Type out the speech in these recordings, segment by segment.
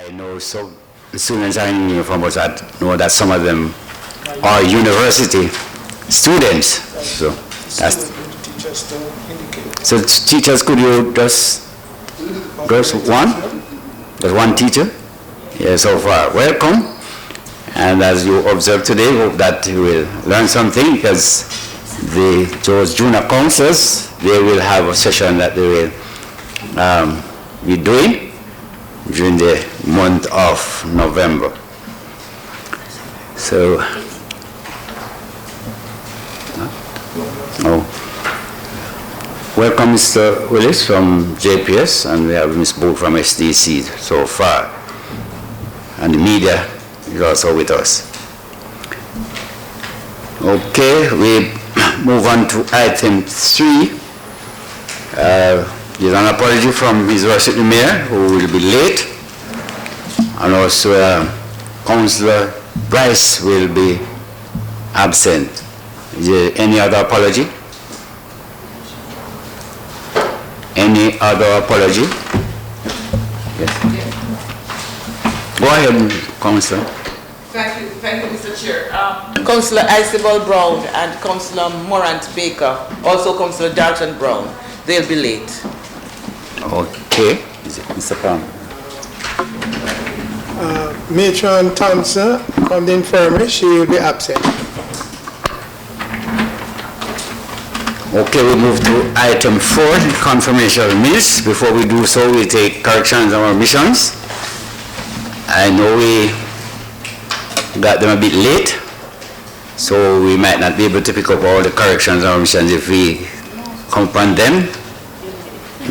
I know some students are in uniform, but I know that some of them are university students. So that's so teachers, could you just one? There's one teacher. Yeah, so far, welcome. And as you observe today, hope that you will learn something, because those junior counselors, they will have a session that they will be doing during the month of November. So, welcome Mr. Willis from JPS, and we have Ms. Booth from SDC so far. And the media is also with us. Okay, we move on to item 3. There's an apology from His Worship the Mayor, who will be late, and also Councillor Bryce will be absent. Is there any other apology? Any other apology? Yes. Go ahead, Councillor. Thank you, Mr. Chair. Councillor Isabel Brown and Councillor Morant Baker, also Councillor Dalton Brown, they'll be late. Okay. Is it Mr. Palm? Matron Thompson from the infirmary, she will be absent. Okay, we move to item 4, confirmation of minutes. Before we do so, we take corrections and omissions. I know we got them a bit late, so we might not be able to pick up all the corrections and omissions. If we come upon them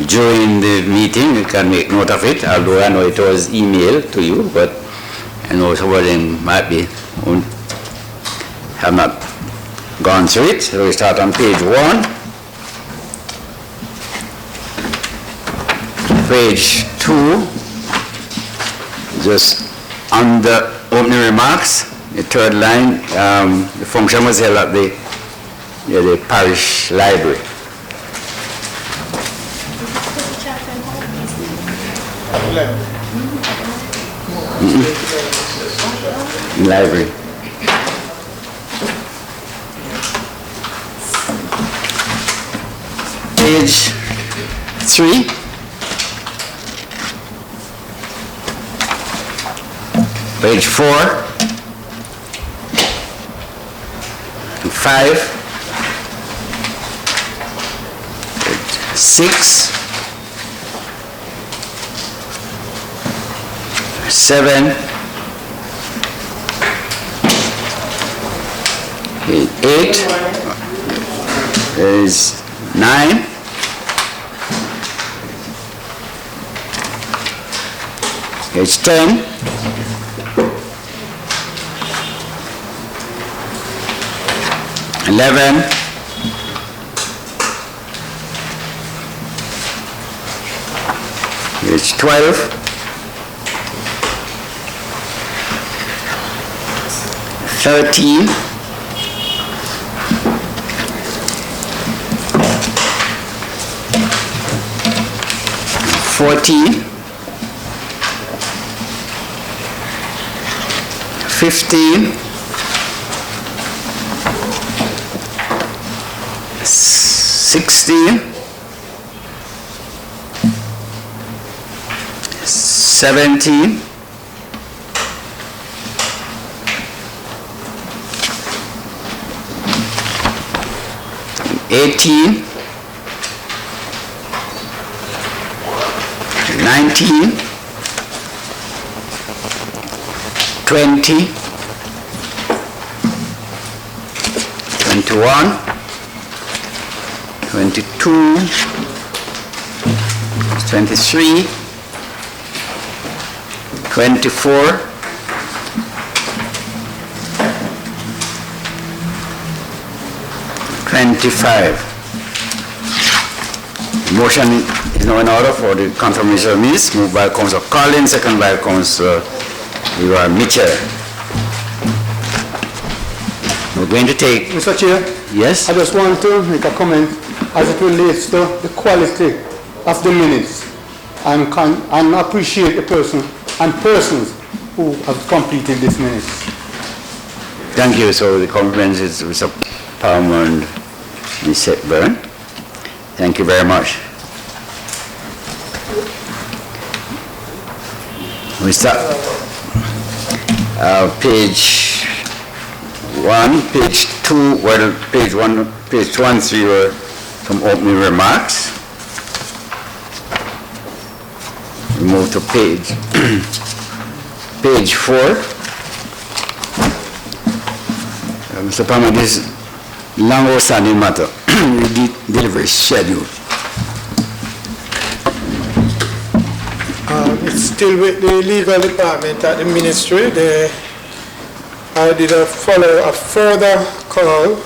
during the meeting, we can make note of it, although I know it was emailed to you, but I know some of them might be have not gone through it. So we start on page 1. Page 2, just on the opening remarks, the third line, the function was held at the parish library. Library. Page 3. Page 4, 5, 6, 7, 8, is 9, 10, 11, 12, 13, 14, 15, 16, 17, 18, 19, 20, 21, 22, 23, 24, 25. Motion is now in order for the confirmation of minutes, moved by Councillor Collins, second by Councillor Mitchell. We're going to take... Mr. Chair? Yes? I just want to make a comment as it relates to the quality of the minutes and appreciate the person and persons who have completed this ministry. Thank you. So the compliments is Mr. Palmer and Ms. Hepburn. Thank you very much. We start page 1, page 2, well, page 1, page 1, 3 were some opening remarks. We move to page page 4. Mr. Palmer, this long outstanding matter, delivery schedule. It's still with the legal department at the ministry. I did a further call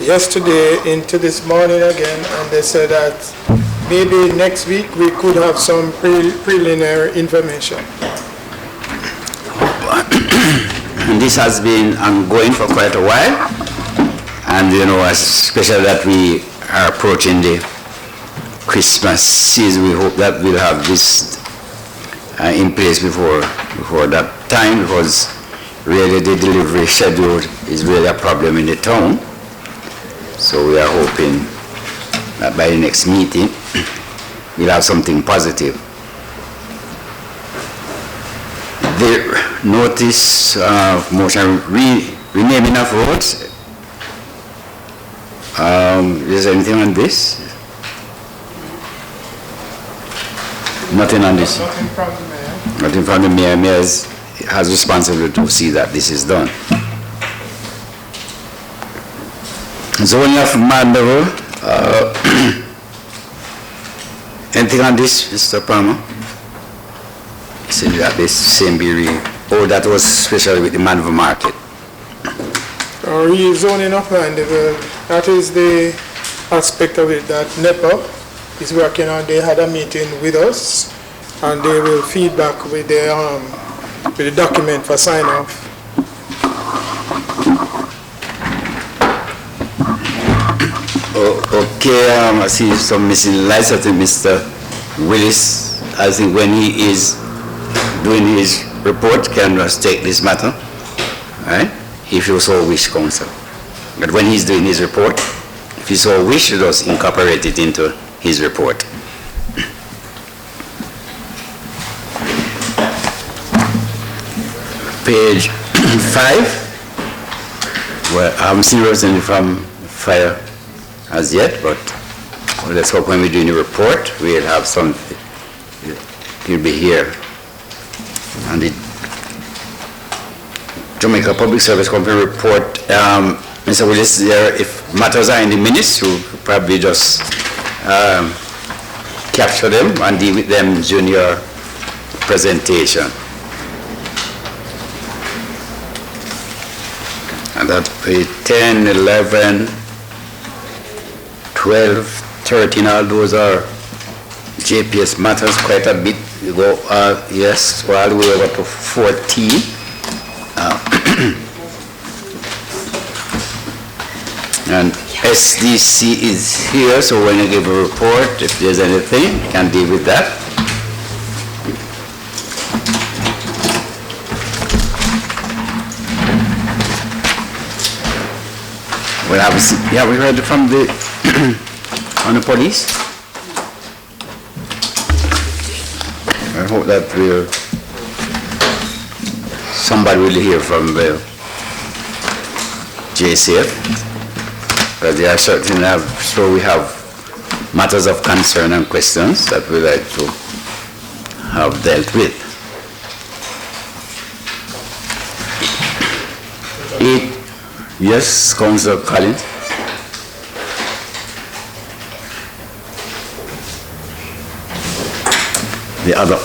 yesterday into this morning again, and they said that maybe next week we could have some preliminary information. And this has been ongoing for quite a while, and especially that we are approaching the Christmas season, we hope that we'll have this in place before that time, because really the delivery schedule is really a problem in the town. So we are hoping that by the next meeting we'll have something positive. The notice of motion renaming of roads. Is there anything on this? Nothing on this. Nothing from the mayor. Nothing from the mayor. Mayor has responsibility to see that this is done. Zoning of Mandeville. Anything on this, Mr. Palmer? See that this same be that was especially with the Mandeville market. Rezoning of Mandeville, that is the aspect of it that NEPA is working on. They had a meeting with us, and they will feedback with the document for sign off. Okay, I see some missing lights. I think Mr. Willis, I think when he is doing his report, can just take this matter, right? If you so wish, council. But when he's doing his report, if you so wish, just incorporate it into his report. Page 5. Well, I haven't seen anything from fire as yet, but let's hope when we're doing the report, we'll have something. He'll be here. And the Jamaica Public Service Company report, Mr. Willis, there, if matters are in the minutes, you'll probably just capture them and deal with them during your presentation. And that page 10, 11, 12, 13, all those are JPS matters, quite a bit. You go, yes, all the way over to 14. And SDC is here, so when you give a report, if there's anything, you can deal with that. Well, have we heard from the on the police? I hope that somebody will hear from the JCF, but they are certainly we have matters of concern and questions that we like to have dealt with. Yes, Councillor Collins. The other.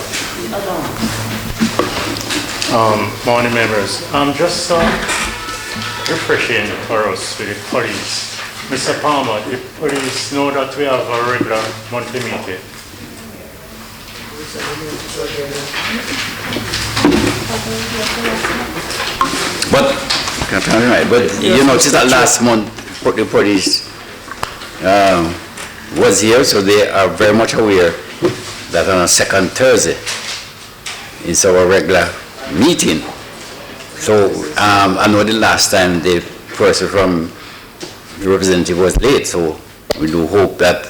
Morning members. I'm just refreshing for us with the police. Mr. Palmer, the police know that we have a regular monthly meeting. But you notice that last month the police was here, so they are very much aware that on a second Thursday It's our regular meeting. So I know the last time the person from the representative was late, so we do hope that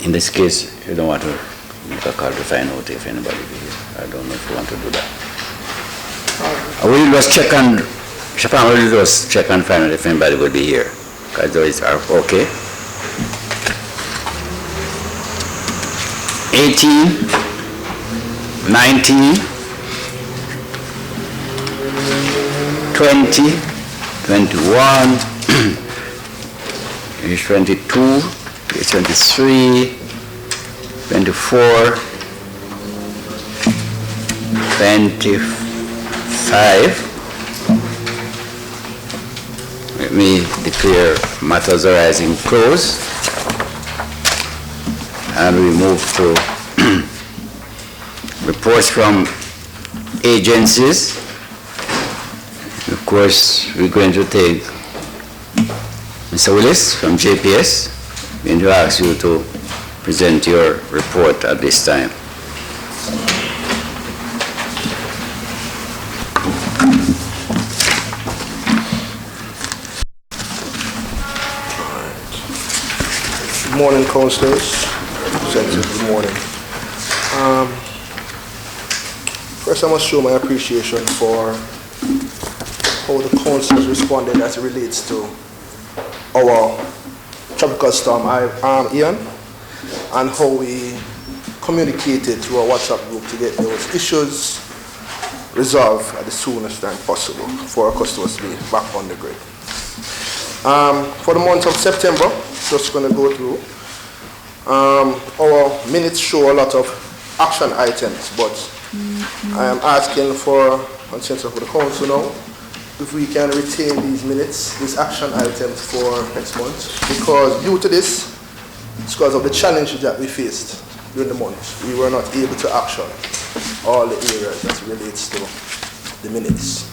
in this case you don't want to make a call to find out if anybody will be here. I don't know if you want to do that. We'll just check on, Shapan will just check and find out if anybody will be here. Because those are okay. 18, 19, 20, 21, page 22, page 23, 24, 25. Let me declare matters arising closed. And we move to reports from agencies. Of course, we're going to take Mr. Willis from JPS. We're going to ask you to present your report at this time. Good morning, councillors. Good morning. First, I must show my appreciation for how the council has responded as it relates to our tropical storm Ian, and how we communicated through our WhatsApp group to get those issues resolved at the soonest time possible for our customers to be back on the grid. For the month of September, just going to go through. Our minutes show a lot of action items, but I am asking for consensus of the council now if we can retain these minutes, these action items for next month, because due to this, it's because of the challenges that we faced during the month, we were not able to action all the areas that relates to the minutes.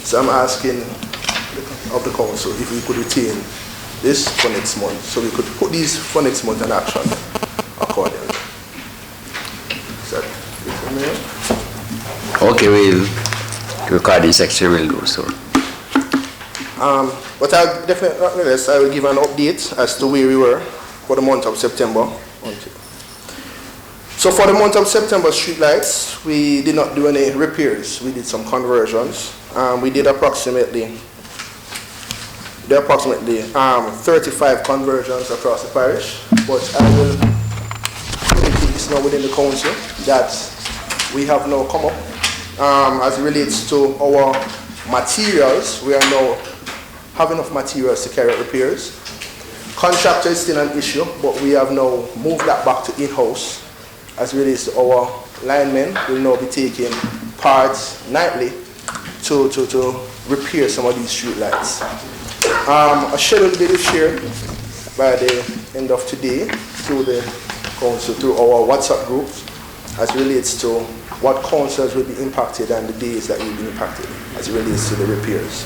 So I'm asking of the council if we could retain this for next month, so we could put these for next month in action accordingly. Is that it for me? Okay, we'll, recording secretary will do so. But I'll definitely, nonetheless, I will give an update as to where we were for the month of September. So for the month of September, streetlights, we did not do any repairs. We did some conversions. We did approximately 35 conversions across the parish, but I will communicate this now within the council that we have now come up as it relates to our materials. We are now have enough materials to carry out repairs. Contractor is still an issue, but we have now moved that back to in-house as it relates to our linemen. Will now be taking parts nightly to repair some of these street lights. A schedule will be shared by the end of today through the council, through our WhatsApp groups, as it relates to what councils will be impacted and the days that will be impacted as it relates to the repairs.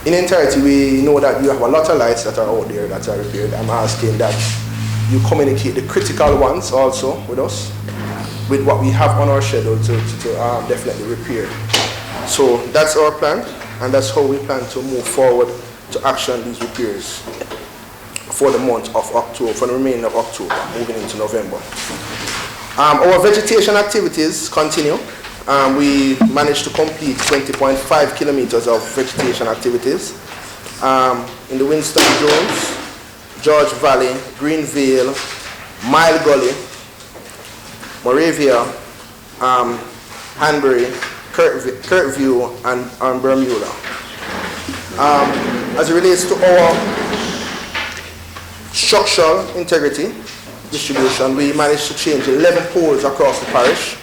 In entirety, we know that you have a lot of lights that are out there that are repaired. I'm asking that you communicate the critical ones also with us, with what we have on our schedule to definitely repair. So that's our plan, and that's how we plan to move forward to action these repairs for the month of October, for the remainder of October, moving into November. Our vegetation activities continue. We managed to complete 20.5 kilometers of vegetation activities in the Winston Jones, George Valley, Greenvale, Mile Gully, Moravia, Hanbury, Kirkview, and Bermuda. As it relates to our structural integrity distribution, we managed to change 11 poles across the parish.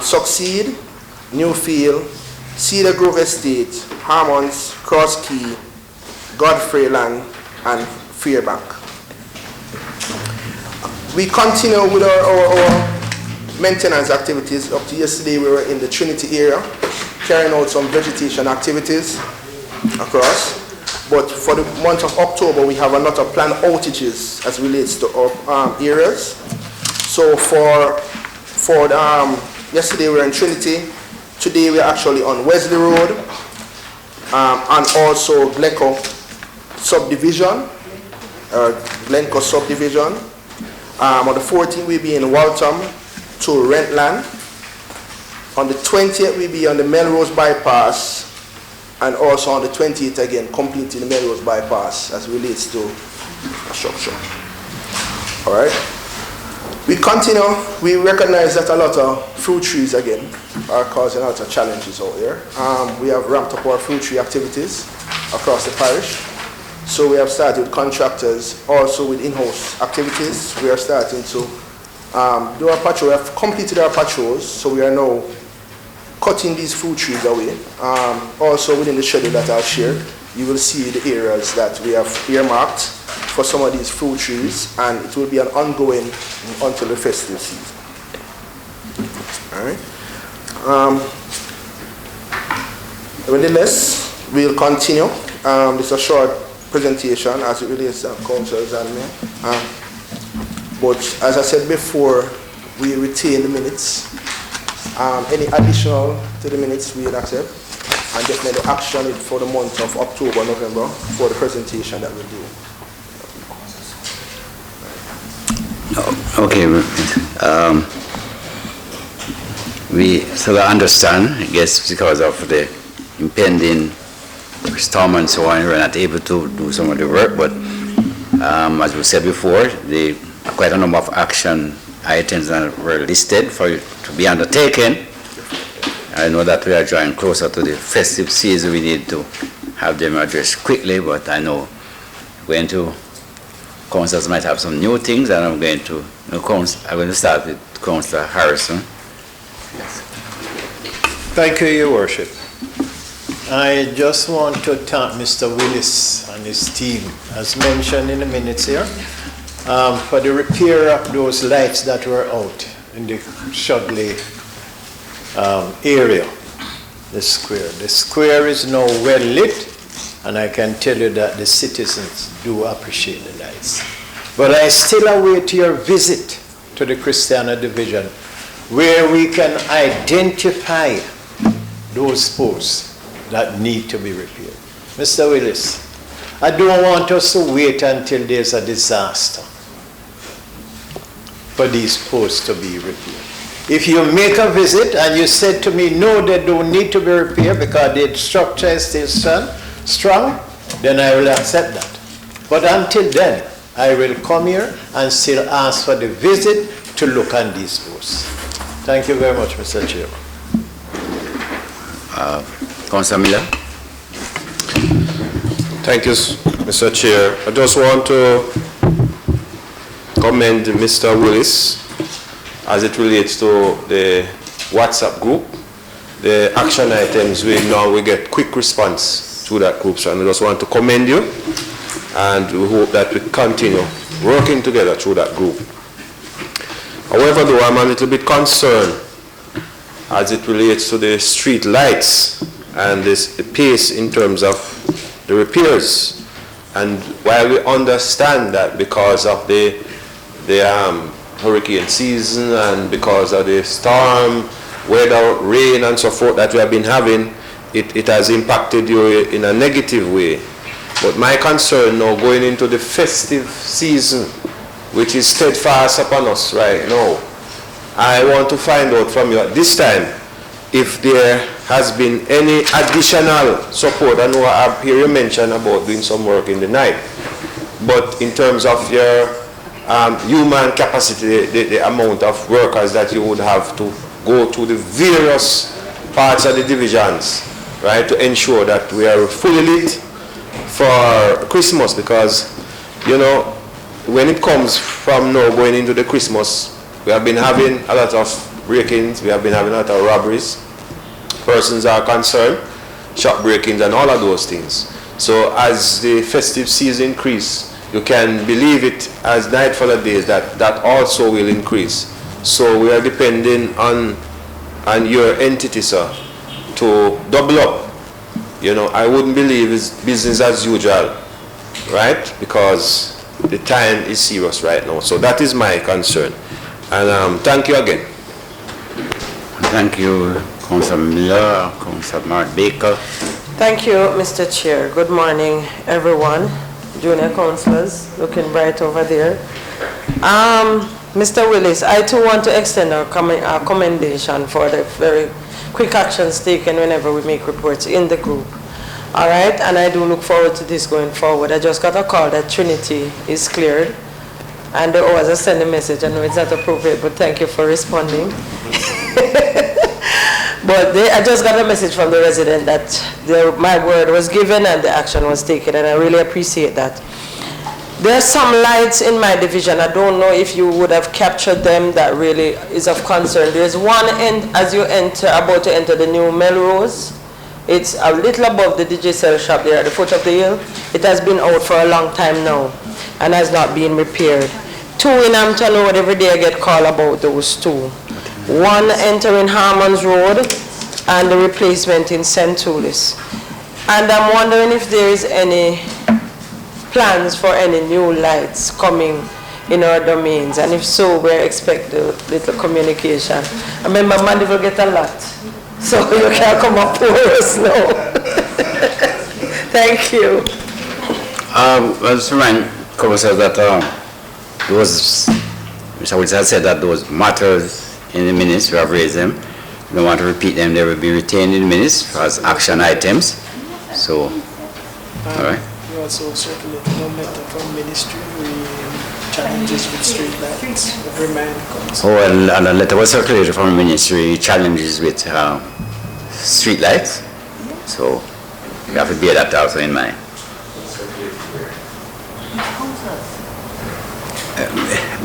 Succeed, Newfield, Cedar Grove Estate, Harmons, Cross Key, Godfrey Land, and Fairbank. We continue with our maintenance activities. Up to yesterday, we were in the Trinity area, carrying out some vegetation activities across. But for the month of October, we have a lot of planned outages as relates to our areas. So yesterday we were in Trinity. Today we are actually on Wesley Road and also Glencoe subdivision. On the 14th we'll be in Waltham to Rentland. On the 20th we'll be on the Melrose bypass, and also on the 28th again completing the Melrose bypass as relates to structure. All right. We continue. We recognize that a lot of fruit trees again are causing a lot of challenges out here. We have ramped up our fruit tree activities across the parish. So we have started with contractors, also with in-house activities. We are starting to do our patrol. We have completed our patrols, so we are now cutting these fruit trees away. Also within the schedule that I've shared, you will see the areas that we have earmarked for some of these fruit trees, and it will be an ongoing until the festive season. All right. Nevertheless, we'll continue. This is a short presentation as it relates to councillors and me. But as I said before, we retain the minutes. Any additional to the minutes we will accept, and definitely action it for the month of October, November for the presentation that we'll do. Okay. We sort of understand, I guess, because of the impending storm and so on, we're not able to do some of the work, but as we said before, quite a number of action items that were listed for you to be undertaken. I know that we are drawing closer to the festive season. We need to have them addressed quickly, but I know councillors might have some new things, and I'm going to start with Councillor Harrison. Yes. Thank you, Your Worship. I just want to thank Mr. Willis and his team, as mentioned in the minutes here, for the repair of those lights that were out in the Shudley area, the square. The square is now well lit, and I can tell you that the citizens do appreciate the lights. But I still await your visit to the Christiana Division, where we can identify those posts that need to be repaired. Mr. Willis, I don't want us to wait until there's a disaster for these posts to be repaired. If you make a visit and you said to me, no, they don't need to be repaired because the structure is still strong, then I will accept that. But until then, I will come here and still ask for the visit to look at these posts. Thank you very much, Mr. Chairman. Councillor Miller. Thank you, Mr. Chair. I just want to commend Mr. Willis as it relates to the WhatsApp group. The action items, we get quick response to that group. So I just want to commend you, and we hope that we continue working together through that group. However, though, I'm a little bit concerned as it relates to the street lights and the pace in terms of the repairs. And while we understand that because of the hurricane season and because of the storm, weather, rain and so forth that we have been having, it has impacted you in a negative way. But my concern now going into the festive season, which is steadfast upon us right now, I want to find out from you at this time if there has been any additional support. I know I hear you mention about doing some work in the night, but in terms of your human capacity, the amount of workers that you would have to go to the various parts of the divisions, right, to ensure that we are fully lit for Christmas, because, you know, when it comes from now going into the Christmas, we have been having a lot of break-ins, we have been having a lot of robberies, persons are concerned, shop break-ins and all of those things. So as the festive season increase, you can believe it as nightfall of days that also will increase. So we are depending on your entity, sir, to double up. You know, I wouldn't believe it's business as usual, right? Because the time is serious right now. So that is my concern. And thank you again. Thank you, Councillor Miller, Councillor Mark Baker. Thank you, Mr. Chair. Good morning, everyone. Junior councillors, looking bright over there. Mr. Willis, I too want to extend our commendation for the very quick actions taken whenever we make reports in the group. All right, and I do look forward to this going forward. I just got a call that Trinity is cleared, and they always send a message. I know it's not appropriate, but thank you for responding. But I just got a message from the resident that my word was given and the action was taken, and I really appreciate that. There are some lights in my division. I don't know if you would have captured them. That really is of concern. There's one end as you about to enter the new Melrose. It's a little above the Digicel shop there at the foot of the hill. It has been out for a long time now and has not been repaired. 2 in Hampton Road, every day I get called about those 2. One entering Harmons Road and the replacement in St. Toulis. And I'm wondering if there is any plans for any new lights coming in our domains, and if so, we expect a little communication. I remember Mandeville get a lot, so you can come up for us now. Thank you. Well, just remind Councillor that Mr. Wilson has said that those matters in the minutes, we have raised them. We don't want to repeat them, they will be retained in the minutes as action items. So, all right. We also circulated a letter from ministry with challenges with street lights. Oh, and a letter was circulated from the ministry, challenges with street lights. So we have to bear that also in mind.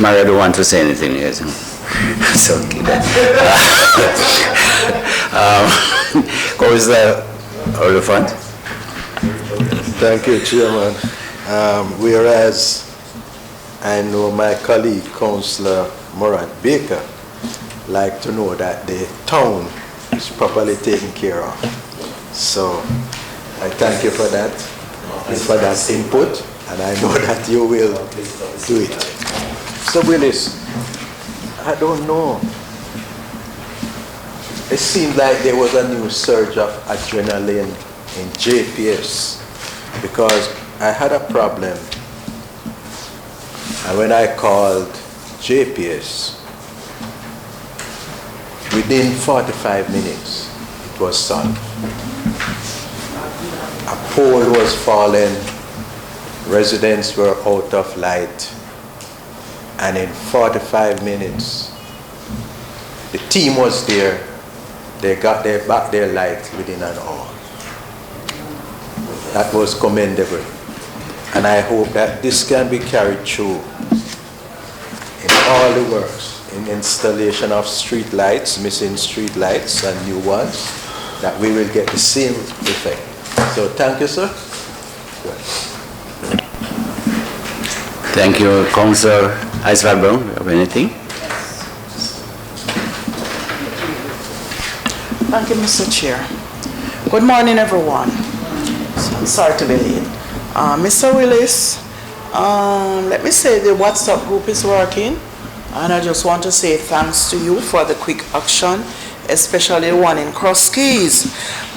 Maria don't want to say anything here. So. It's okay. Councillor Oliphant. Thank you, Chairman. Whereas I know my colleague, Councillor Morat Baker, like to know that the town is properly taken care of. So I thank you for that, input, and I know that you will do it. So Willis, I don't know. It seemed like there was a new surge of adrenaline in JPS because I had a problem, and when I called JPS, within 45 minutes it was solved. A pole was falling, residents were out of light, and in 45 minutes the team was there. They got back their light within an hour. That was commendable. And I hope that this can be carried through in all the works, in installation of street lights, missing street lights and new ones, that we will get the same effect. So thank you, sir. Thank you, Councillor Isval Brown. Do you have anything? Thank you, Mr. Chair. Good morning, everyone. Sorry to be late. Mr. Willis, let me say the WhatsApp group is working, and I just want to say thanks to you for the quick action, especially the one in Cross Keys.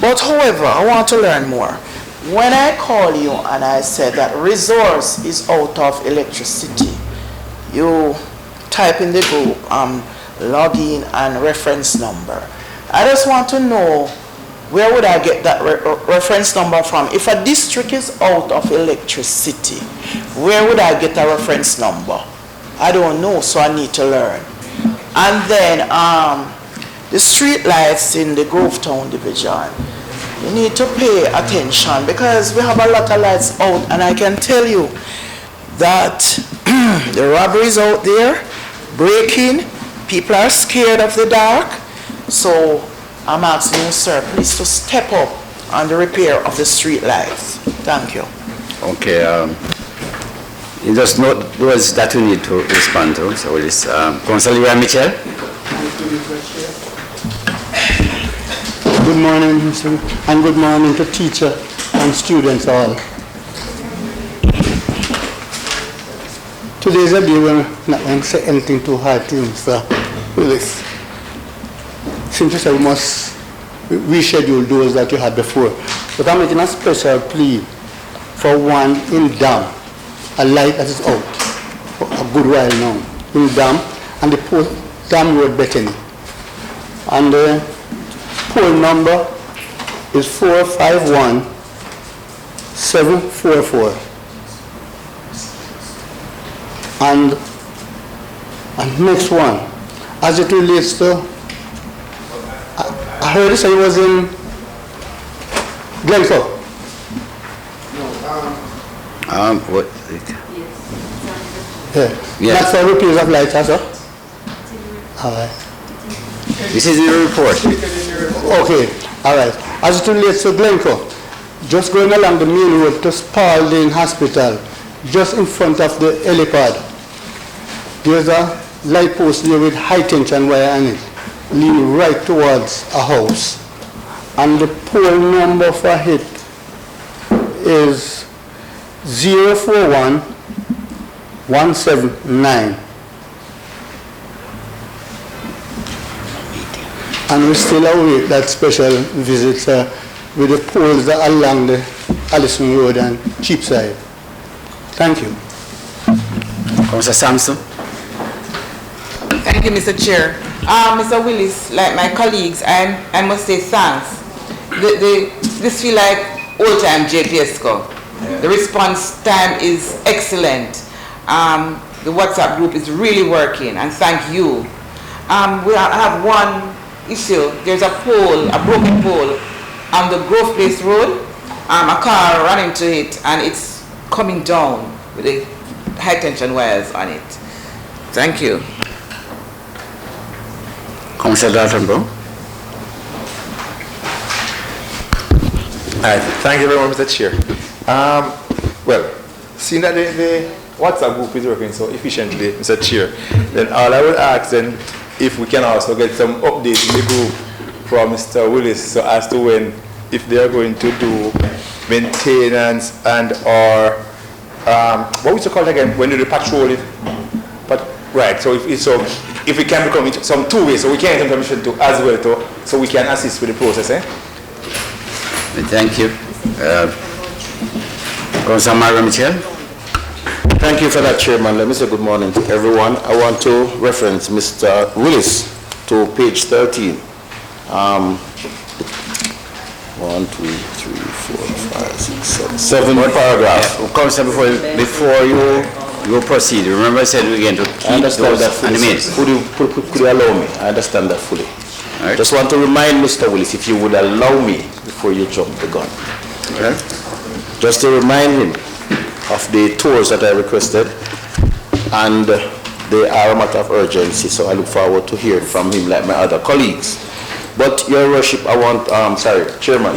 But however, I want to learn more. When I call you and I said that resource is out of electricity, you type in the group login and reference number. I just want to know, where would I get that reference number from? If a district is out of electricity, where would I get a reference number? I don't know, so I need to learn. And then the street lights in the Grovetown division, you need to pay attention because we have a lot of lights out, and I can tell you that the robberies out there, breaking, people are scared of the dark. So I'm asking you, sir, please to step up on the repair of the street lights. Thank you. Okay. You just note those that we need to respond to. So this Councillor Mitchell. Good morning, Mr. And good morning to teacher and students all. To today is a day when I'm not going to say anything too hard to Mr. Willis. Since you said we must reschedule those that you had before. But I'm making a special plea for one in Dam, a light that is out for a good while now, in Dam, and the post Dam Road, Bethany. And the poll number is 451-744. And next one, as it relates to, I heard you say it was in Glencoe. What? Yeah. That's for repairs of lights, also? All right. This is your report. Okay, all right. As it relates to Glencoe, just going along the main road to Spalding Hospital, just in front of the helipad, there's a light post there with high tension wire on it, leading right towards a house. And the pole number for it is 041179. And we still await that special visit with the poles that are along the Allison Road and Cheapside. Thank you. Councillor Sampson. Thank you, Mr. Chair. Mr. Willis, like my colleagues, I must say thanks. This feel like old-time JPSCO. The response time is excellent. The WhatsApp group is really working, and thank you. We have one issue. There's a pole, a broken pole on the Grove Place Road. A car ran into it, and it's coming down with the high-tension wires on it. Thank you. Councillor Dalton, bro. Thank you very much, Mr. Chair. Well, seeing that the WhatsApp group is working so efficiently, Mr. Chair, then all I will ask then if we can also get some updates in the group from Mr. Willis so as to when, if they are going to do maintenance and or what was it called again when you do patrol it? But right, so if we can become some two ways, so we can get information to as well to so we can assist with the process, eh? Thank you. Councillor Mario Michel. Thank you for that, Chairman. Let me say good morning to everyone. I want to reference Mr. Willis to page 13. 1, 2, 3, 4, 5, 6, 7. 7 paragraph. Councillor, before you proceed, remember I said again to keep I understand those that fully. animates. Could you allow me? I understand that fully. Right. Just want to remind Mr. Willis, if you would allow me before you jump the gun. Okay. Just to remind him of the tours that I requested, and they are a matter of urgency, so I look forward to hearing from him like my other colleagues. But Your Worship, I want, Chairman.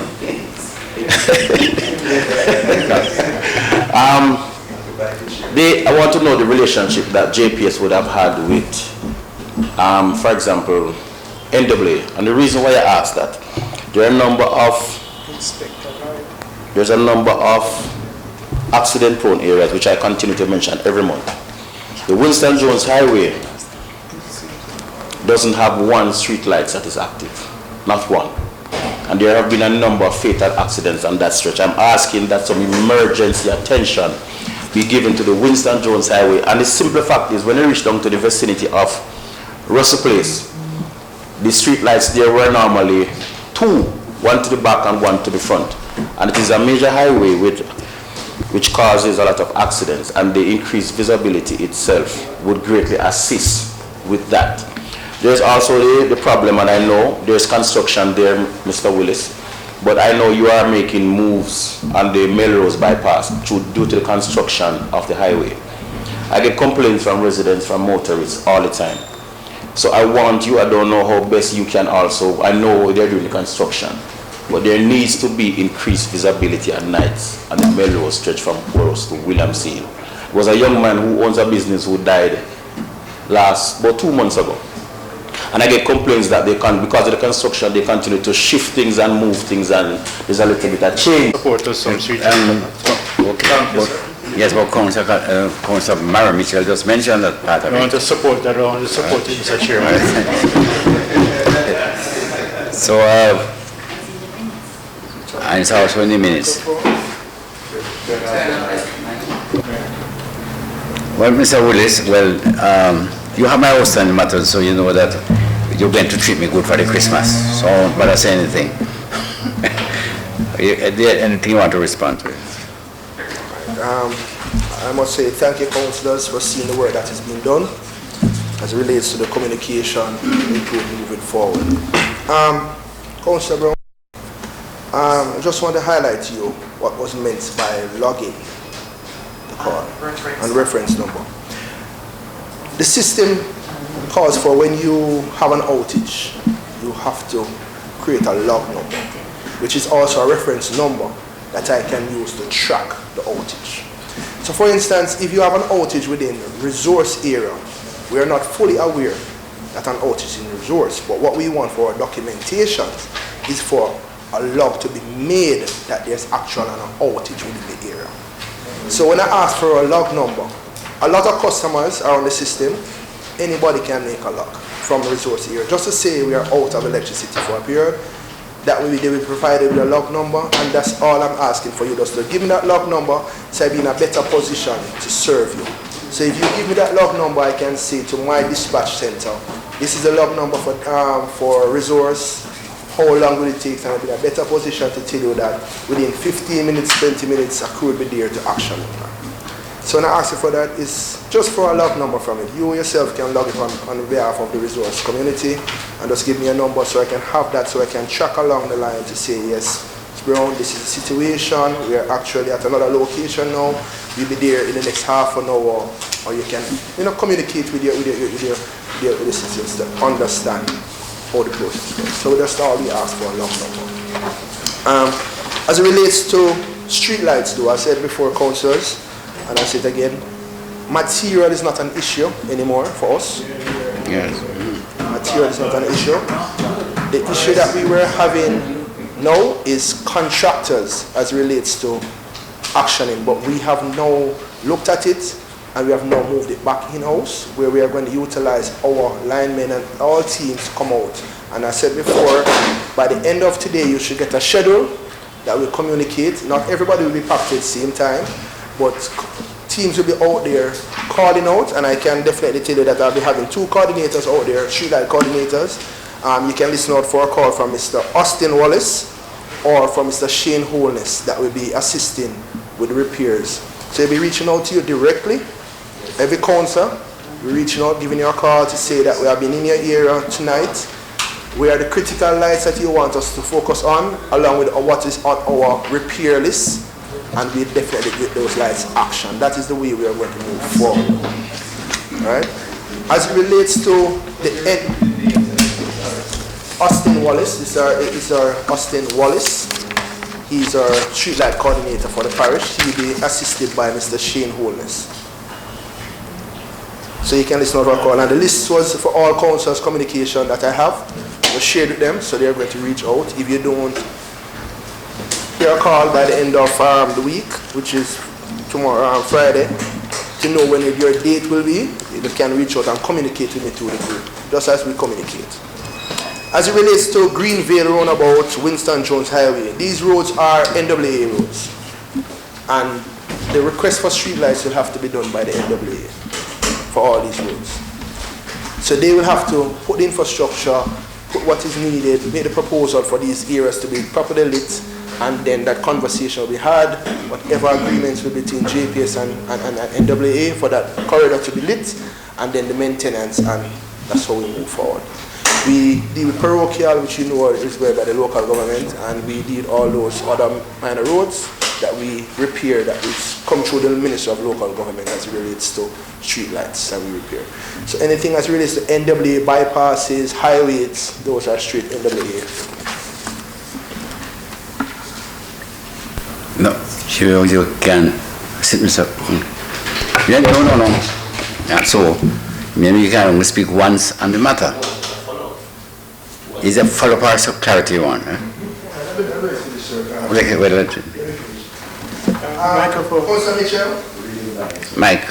I want to know the relationship that JPS would have had with, for example, NWA. And the reason why I ask that, there's a number of accident-prone areas which I continue to mention every month. The Winston Jones Highway doesn't have one street light that is active, not one. And there have been a number of fatal accidents on that stretch. I'm asking that some emergency attention be given to the Winston Jones Highway. And the simple fact is, when you reach down to the vicinity of Russell Place, the street lights there were normally two, one to the back and one to the front. And it is a major highway which causes a lot of accidents, and the increased visibility itself would greatly assist with that. There's also the problem, and I know there's construction there, Mr. Willis, but I know you are making moves on the Melrose bypass due to the construction of the highway. I get complaints from residents, from motorists all the time. So I want you, I don't know how best you can also, I know they're doing the construction, but there needs to be increased visibility at nights on the Melrose stretch from Burroughs to Williams Hill. There was a young man who owns a business who died about 2 months ago. And I get complaints that they can't, because of the construction, they continue to shift things and move things, and there's a little bit of change. Support us some street. Okay. Yes, but Councillor Mara Mitchell just mentioned that part of I it. want to support that. I want to support it, Mr. Chairman. So, and it's also in the minutes. Well, Mr. Willis, you have my outstanding matters, so you know that you're going to treat me good for the Christmas. So I won't bother say anything. Anything you want to respond to? I must say thank you, councillors, for seeing the work that has been done as it relates to the communication improvement moving forward. Councillor Brown, I just want to highlight to you what was meant by logging the call and reference number. The system calls for when you have an outage, you have to create a log number, which is also a reference number that I can use to track the outage. So for instance, if you have an outage within resource area, we are not fully aware that an outage is in resource, but what we want for our documentation is for a log to be made that there's actually an outage within the area. So when I ask for a log number, a lot of customers are on the system, anybody can make a log from a resource area. Just to say we are out of electricity for a period, that will be, they will provide you with a log number, and that's all I'm asking for you, just to give me that log number so I'll be in a better position to serve you. So if you give me that log number, I can say to my dispatch center, this is the log number for resource, how long will it take, and I'll be in a better position to tell you that within 15 minutes, 20 minutes, a crew will be there to action on that. So when I ask you for that, it's just for a log number from it. You yourself can log it on behalf of the resource community and just give me a number so I can have that, so I can track along the line to say, yes, Brown, this is the situation. We are actually at another location now. We'll be there in the next half an hour, or you can, communicate with your citizens to understand how the process works. So that's all we ask for, a log number. As it relates to street lights, though, I said before, councillors, and I say it again, material is not an issue anymore for us. Yes. Material is not an issue. The issue that we were having now is contractors as relates to actioning, but we have now looked at it and we have now moved it back in-house, where we are going to utilize our linemen and all teams to come out. And I said before, by the end of today you should get a schedule that will communicate. Not everybody will be packed at the same time, but teams will be out there calling out, and I can definitely tell you that I'll be having 2 coordinators out there, streetlight coordinators. You can listen out for a call from Mr. Austin Wallace or from Mr. Shane Holness that will be assisting with the repairs. So they'll be reaching out to you directly. Every council, we're reaching out, giving you a call to say that we have been in your area tonight. Where are the critical lights that you want us to focus on, along with what is on our repair list, and we definitely get those lights action. That is the way we are going to move forward. Right? As it relates to the Austin Wallace, this is our Austin Wallace. He's our streetlight coordinator for the parish. He will be assisted by Mr. Shane Holness. So you can listen to our call. And the list was for all councils communication that I have. I shared with them, so they're going to reach out. If you don't hear a call by the end of the week, which is tomorrow, Friday, to know when your date will be, you can reach out and communicate with me through the group, just as we communicate. As it relates to Greenvale Roundabout, Winston Jones Highway, these roads are NWA roads. And the request for streetlights will have to be done by the NWA for all these roads. So they will have to put the infrastructure, put what is needed, make the proposal for these areas to be properly lit, and then that conversation will be had, whatever agreements will be between JPS and NWA for that corridor to be lit, and then the maintenance, and that's how we move forward. We deal with parochial, which you know is by the local government, and we did all those other minor roads that we repair, that is come through the Ministry of Local Government as it relates to street lights that we repair. So anything as it relates to NWA bypasses, highways, those are straight NWA. No, you can sit, Mr. Yeah, no. Yeah, so maybe you can only speak once on the matter. Is a follow-up of clarity one? Microphone. Councillor Mitchell, Mike.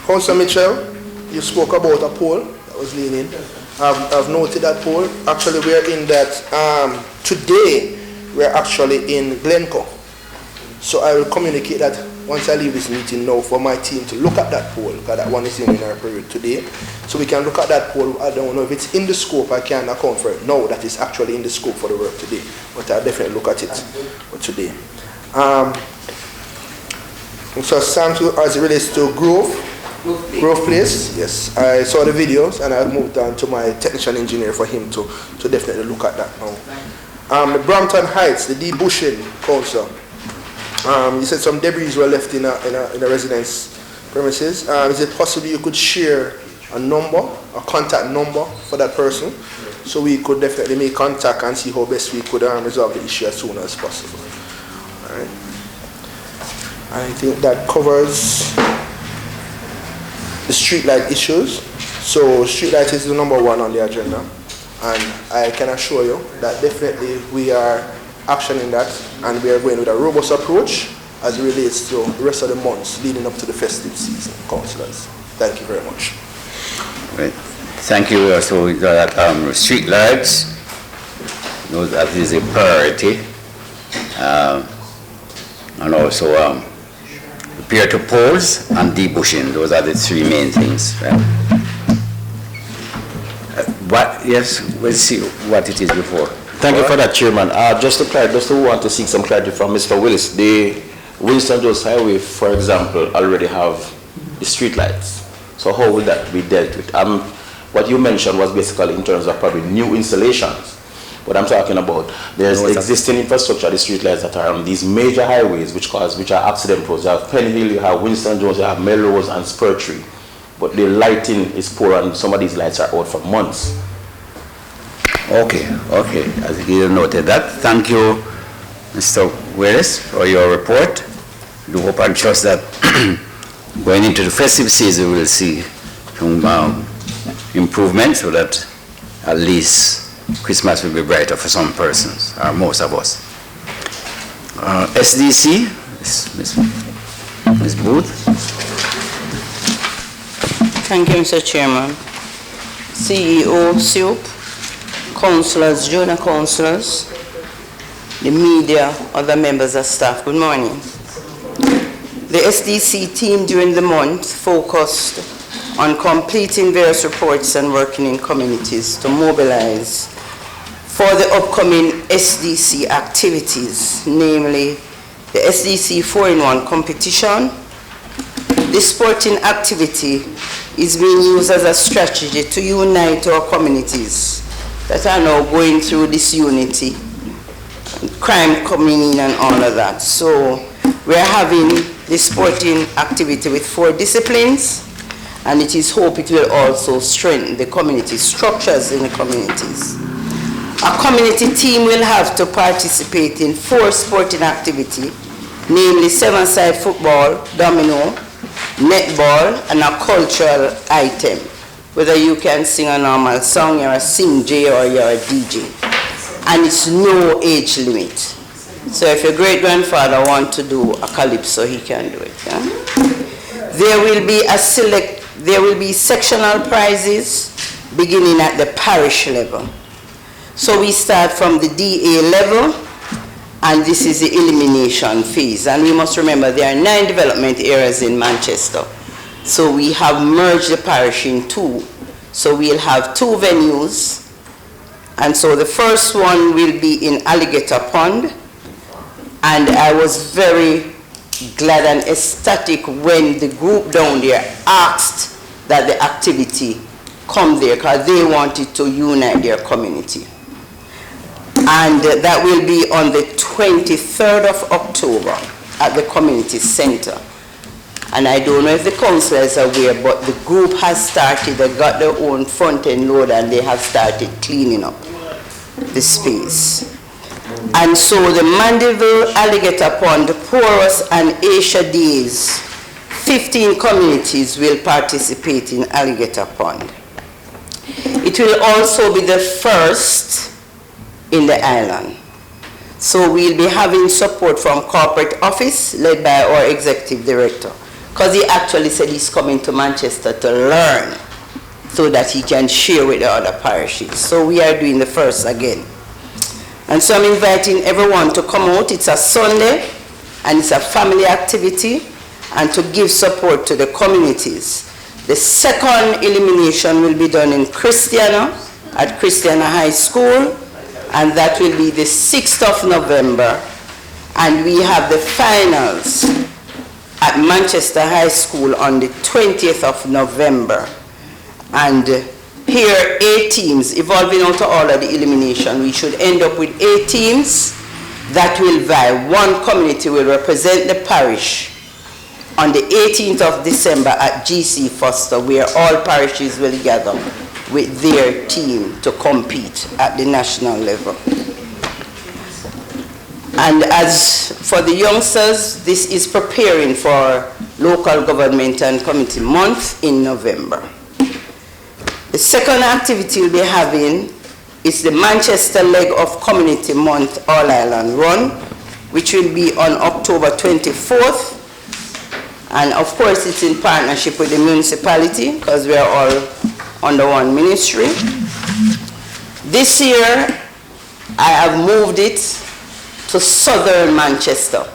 Councillor Mitchell, you spoke about a poll that was leaning. I've noted that poll. Actually, we're in that, today, we're actually in Glencoe. So I will communicate that once I leave this meeting now for my team to look at that poll, because that one is in our period today. So we can look at that poll. I don't know if it's in the scope, I can't account for it. No, that is actually in the scope for the work today. But I'll definitely look at it for today. So Sam, as it relates to Grove Place, yes, I saw the videos and I moved on to my technician engineer for him to definitely look at that now. The Brampton Heights, the debushing, Council. You said some debris were left in a residence premises. Is it possible you could share a number, a contact number for that person, so we could definitely make contact and see how best we could resolve the issue as soon as possible? All right. I think that covers the streetlight issues. So streetlight is the number one on the agenda, and I can assure you that definitely we are actioning that, and we are going with a robust approach as it relates to the rest of the months leading up to the festive season. Councillors, thank you very much. Right. Thank you. Also, that street lights, that is a priority, and also repair to poles and debushing. Those are the three main things. Right? Yes, we'll see what it is before. Thank you for that, Chairman. Just to want to seek some clarity from Mr. Willis, the Winston Jones Highway, for example, already have the street lights. So how will that be dealt with? What you mentioned was basically in terms of probably new installations. What I'm talking about, there's existing infrastructure, the street lights that are on these major highways which are accident prone. You have Penny Hill, you have Winston Jones, you have Melrose and Spur Tree. But the lighting is poor and some of these lights are out for months. Okay. As you noted that, thank you, Mr. Willis, for your report. Do hope and trust that going into the festive season we'll see some improvement, so that at least Christmas will be brighter for some persons, or most of us. SDC, Ms. Booth. Thank you, Mr. Chairman. CEO, SEOP, councillors, junior councillors, the media, other members of staff, good morning. The SDC team during the month focused on completing various reports and working in communities to mobilize for the upcoming SDC activities, namely the SDC 4-in-1 competition. This sporting activity is being used as a strategy to unite our communities that are now going through disunity, crime coming in and all of that. So we're having this sporting activity with 4 disciplines, and it is hoped it will also strengthen the community structures in the communities. A community team will have to participate in 4 sporting activities, namely 7-side football, domino, netball, and a cultural item. Whether you can sing a normal song, you're a sing-J or you're a DJ. And it's no age limit. So if your great-grandfather wants to do a calypso, he can do it. Yeah? There will be sectional prizes beginning at the parish level. So we start from the DA level, and this is the elimination phase. And we must remember there are 9 development areas in Manchester. So we have merged the parish in 2. So we'll have 2 venues. And so the first one will be in Alligator Pond. And I was very glad and ecstatic when the group down there asked that the activity come there, because they wanted to unite their community. And that will be on the 23rd of October at the community center. And I don't know if the councillors are aware, but the group has started, they got their own front end load and they have started cleaning up the space. And so the Mandeville, Alligator Pond, Porous and Asia Days, 15 communities will participate in Alligator Pond. It will also be the first in the island. So we'll be having support from corporate office led by our executive director. because he actually said he's coming to Manchester to learn so that he can share with the other parishes. So we are doing the first again. And so I'm inviting everyone to come out. It's a Sunday and it's a family activity and to give support to the communities. The second elimination will be done in Christiana at Christiana High School, and that will be the 6th of November. And we have the finals at Manchester High School on the 20th of November. And here, 8 teams, evolving out of all of the elimination. We should end up with 8 teams that will vie. One community will represent the parish on the 18th of December at GC Foster, where all parishes will gather with their team to compete at the national level. And as for the youngsters, this is preparing for local government and community month in November. The second activity we'll be having is the Manchester leg of Community Month All Island Run, which will be on October 24th. And of course, it's in partnership with the municipality because we are all under one ministry. This year, I have moved it to southern Manchester.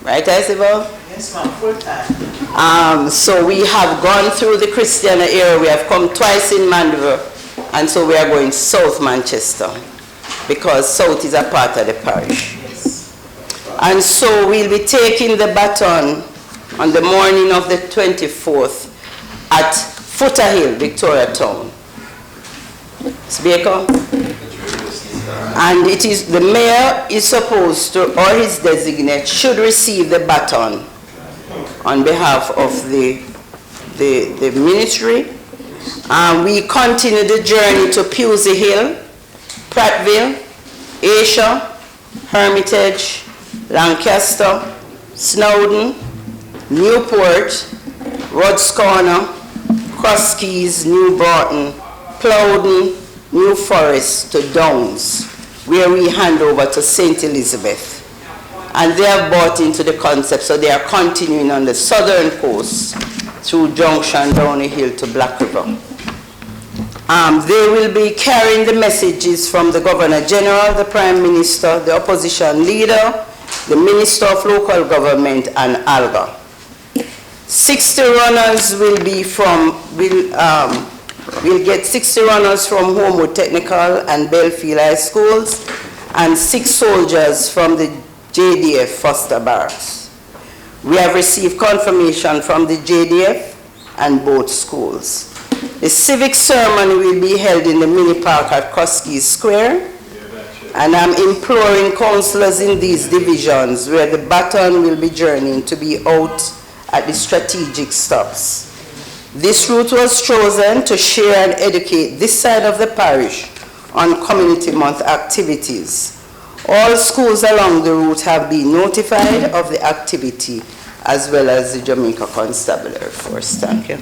Right, Isabel? Yes, ma'am, full time. So we have gone through the Christiana area. We have come twice in Mandeville, and so we are going South Manchester because South is a part of the parish. Yes. And so we'll be taking the baton on the morning of the 24th at Footer Hill, Victoria Town. Ms. Baker? And it is the mayor is supposed to, or his designate, should receive the baton on behalf of the ministry. We continue the journey to Pusey Hill, Prattville, Asia, Hermitage, Lancaster, Snowdon, Newport, Rods Corner, Cross Keys, New Broughton, Plowden, New Forest to Downs, where we hand over to St. Elizabeth. And they have bought into the concept, so they are continuing on the southern coast through Junction down the hill to Black River. They will be carrying the messages from the Governor General, the Prime Minister, the opposition leader, the Minister of Local Government, and ALGA. 60 runners will be from, we'll get 60 runners from Homewood Technical and Belfield High Schools, and 6 soldiers from the JDF Foster Barracks. We have received confirmation from the JDF and both schools. The civic ceremony will be held in the mini park at Koski Square, and I'm imploring councillors in these divisions where the baton will be journeying to be out at the strategic stops. This route was chosen to share and educate this side of the parish on Community Month activities. All schools along the route have been notified of the activity, as well as the Jamaica Constabulary Force. Thank you.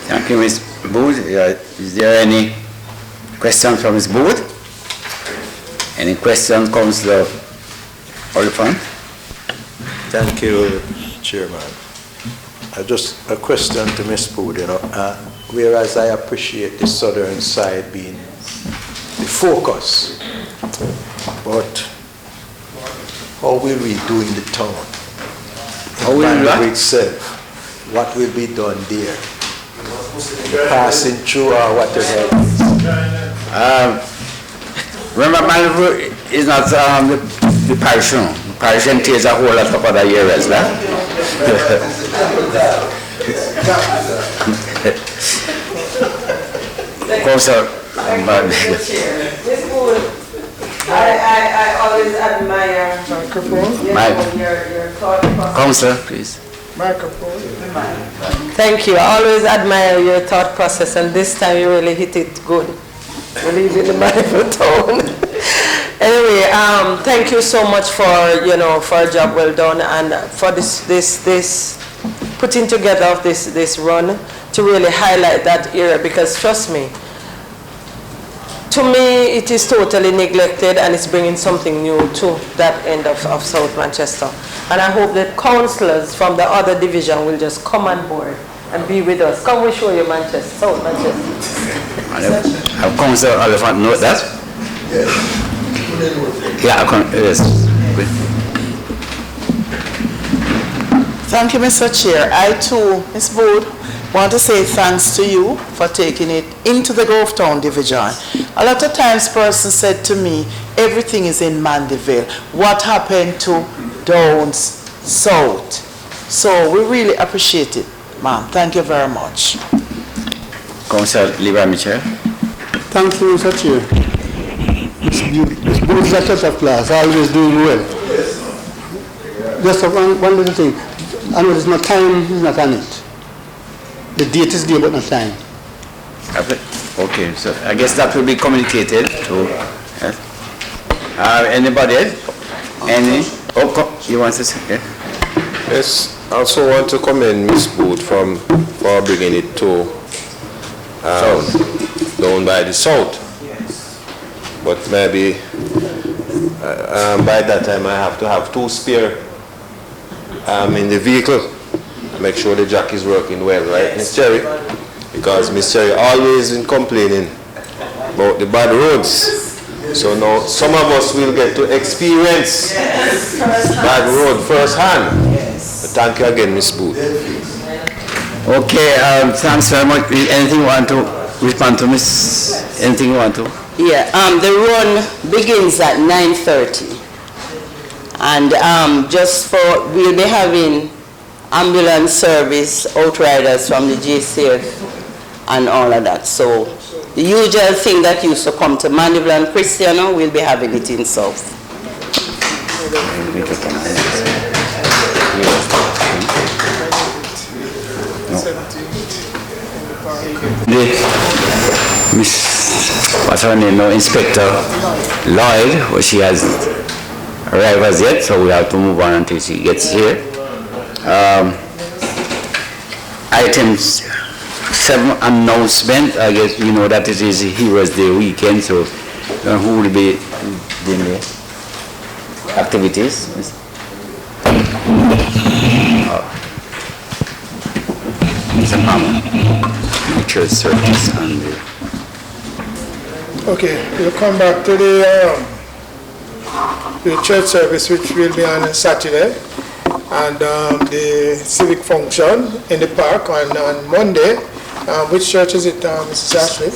Thank you, Ms. Booth. Is there any questions from Ms. Booth? Any questions, Councillor Oliphant? Thank you, Chairman. Just a question to Ms. Booth, whereas I appreciate the southern side being the focus, but how will we do in the town? How will we do itself? What will be done there? Passing through or whatever. Remember, Mandeville is not the parish, no. The parish entails a whole lot of other areas, right? Councillor, I always admire your thought process. Councillor, please. Microphone. Thank you. I always admire your thought process, and this time you really hit it good. We're leaving the Bible tone. Anyway, thank you so much for for a job well done, and for this putting together of this run to really highlight that area, because trust me, to me it is totally neglected, and it's bringing something new to that end of South Manchester. And I hope that councillors from the other division will just come on board and be with us. Come, we show you Manchester, South Manchester. Have Councillor Oliphant note that? Yes. Yeah, yes. Thank you, Mr. Chair. I too, Ms. Bode, want to say thanks to you for taking it into the Grovetown division. A lot of times persons said to me, everything is in Mandeville. What happened to down south? So we really appreciate it, ma'am. Thank you very much. Councillor Liber-Michel. Thank you, Mr. Chair. Ms. Booth is a touch of class, always doing well. Just one little thing. I know there's no time, it's not on it. The date is there, but not time. Okay, so I guess that will be communicated to yes. Anybody else? Any? Oh, you want to say? Yeah. Yes, I also want to commend Ms. Booth for bringing it to down by the south. But maybe by that time I have to have 2 spare in the vehicle. Make sure the jack is working well, right, Miss Cherry? Because Miss Cherry always been complaining about the bad roads. So now some of us will get to experience bad road firsthand. Yes. Thank you again, Miss Booth. Okay, thanks very much. Anything you want to respond to, Miss? Anything you want to? Yeah, the run begins at 9:30. And we'll be having ambulance service outriders from the JCF and all of that. So the usual thing that used to come to Mandeville and Cristiano, we'll be having it in South. What's her name now? Inspector Lloyd, well, she hasn't arrived as yet, so we have to move on until she gets here. Items 7 announcement. I guess you know that it is Heroes Day weekend, so who will be doing the activities? Mr. Palmer, the church service and the Okay, we'll come back to the church service, which will be on Saturday, and the civic function in the park on Monday. Which church is it, Mrs. Ashley?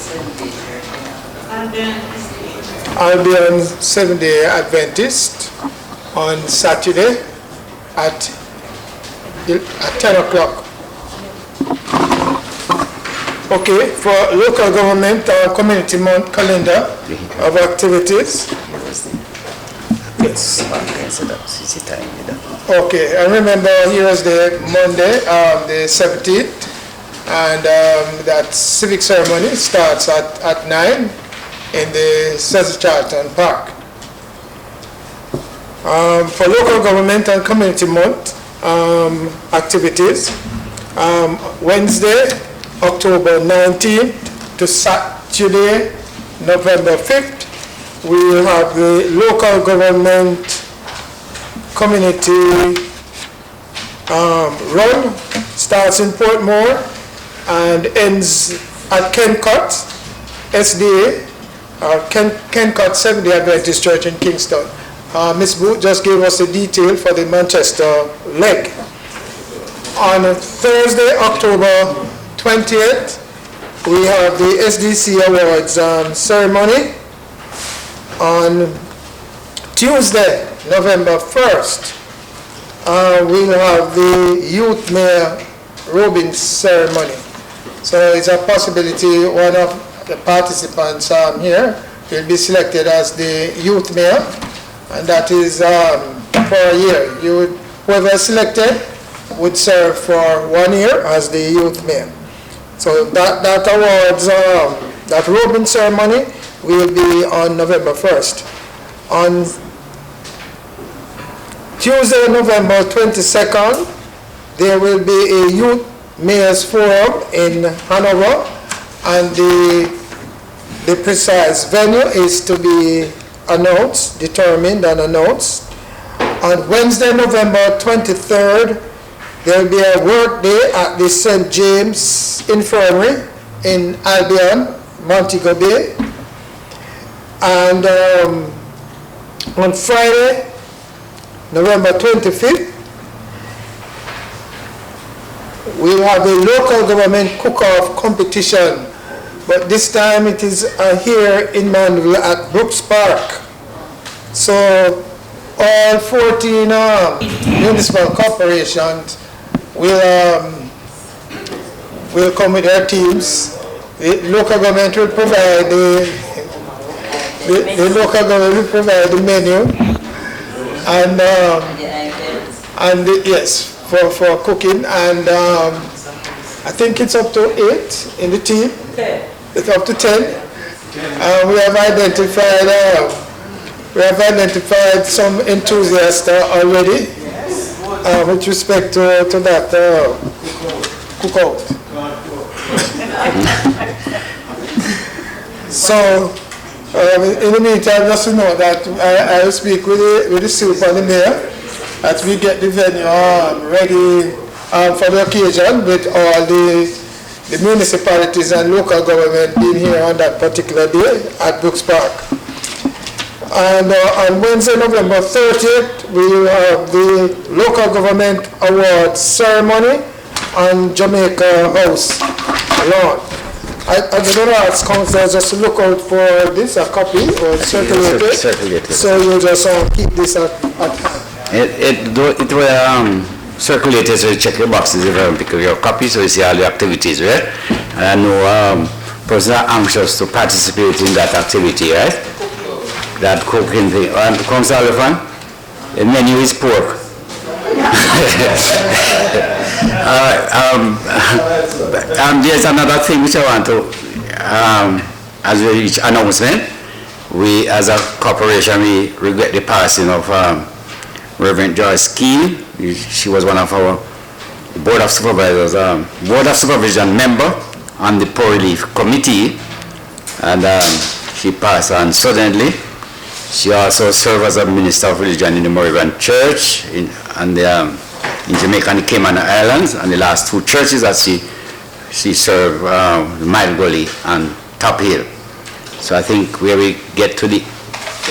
I'll be on Seventh-day Adventist on Saturday at 10 o'clock. Okay, for local government community month calendar of activities. Yes. Okay, I remember Heroes Day Monday, the 17th, and that civic ceremony starts at 9 in the Cecil Charlton Park. For local government and community month activities, Wednesday, October 19th to Saturday, November 5th, we will have the local government community run. Starts in Portmore and ends at Kencott SDA, Kencott Seventh-day Adventist Church in Kingston. Ms. Booth just gave us the detail for the Manchester leg. On Thursday, October 20th, we have the SDC Awards ceremony. On Tuesday, November 1st, we'll have the Youth Mayor robing ceremony. So it's a possibility one of the participants here will be selected as the Youth Mayor, and that is for a year. Whoever is selected would serve for 1 year as the Youth Mayor. So that awards, that robing ceremony will be on November 1st. On Tuesday, November 22nd, there will be a Youth Mayors Forum in Hanover, and the precise venue is to be announced, determined and announced. On Wednesday, November 23rd, there will be a work day at the St. James Infirmary in Albion, Montego Bay. And on Friday, November 25th, we'll have a local government cook-off competition, but this time it is here in Mandeville at Brooks Park. So all 14 municipal corporations will come with their teams. The local government will provide the local government will provide the menu, and yes, for cooking, and I think it's up to 8 in the team. It's up to 10. We have identified some enthusiasts already with respect to that cookout. So in the meantime, just to know that I will speak with the soup and the mayor as we get the venue ready for the occasion, with all the municipalities and local government being here on that particular day at Brooks Park. And on Wednesday, November 30th, we will have the local government awards ceremony on Jamaica House lawn. I'm going to ask councillors just to look out for this, a copy, or circulate it. So you'll just keep this at hand. It will circulate, so you check your boxes if you pick up your copy, so you see all the activities, right? And I know persons are anxious to participate in that activity, right? That cooking thing. And Councillor Alifan, the menu is pork. There's another thing which I want to, as we reach announcement, we as a corporation, we regret the passing of Reverend Joyce Keel. She was one of our Board of Supervisors, Board of Supervision member on the Poor Relief Committee, and she passed on suddenly. She also served as a Minister of Religion in the Moravian Church in Jamaica and the Cayman Islands, and the last 2 churches that she served, Mile Gully and Top Hill. So I think where we get to the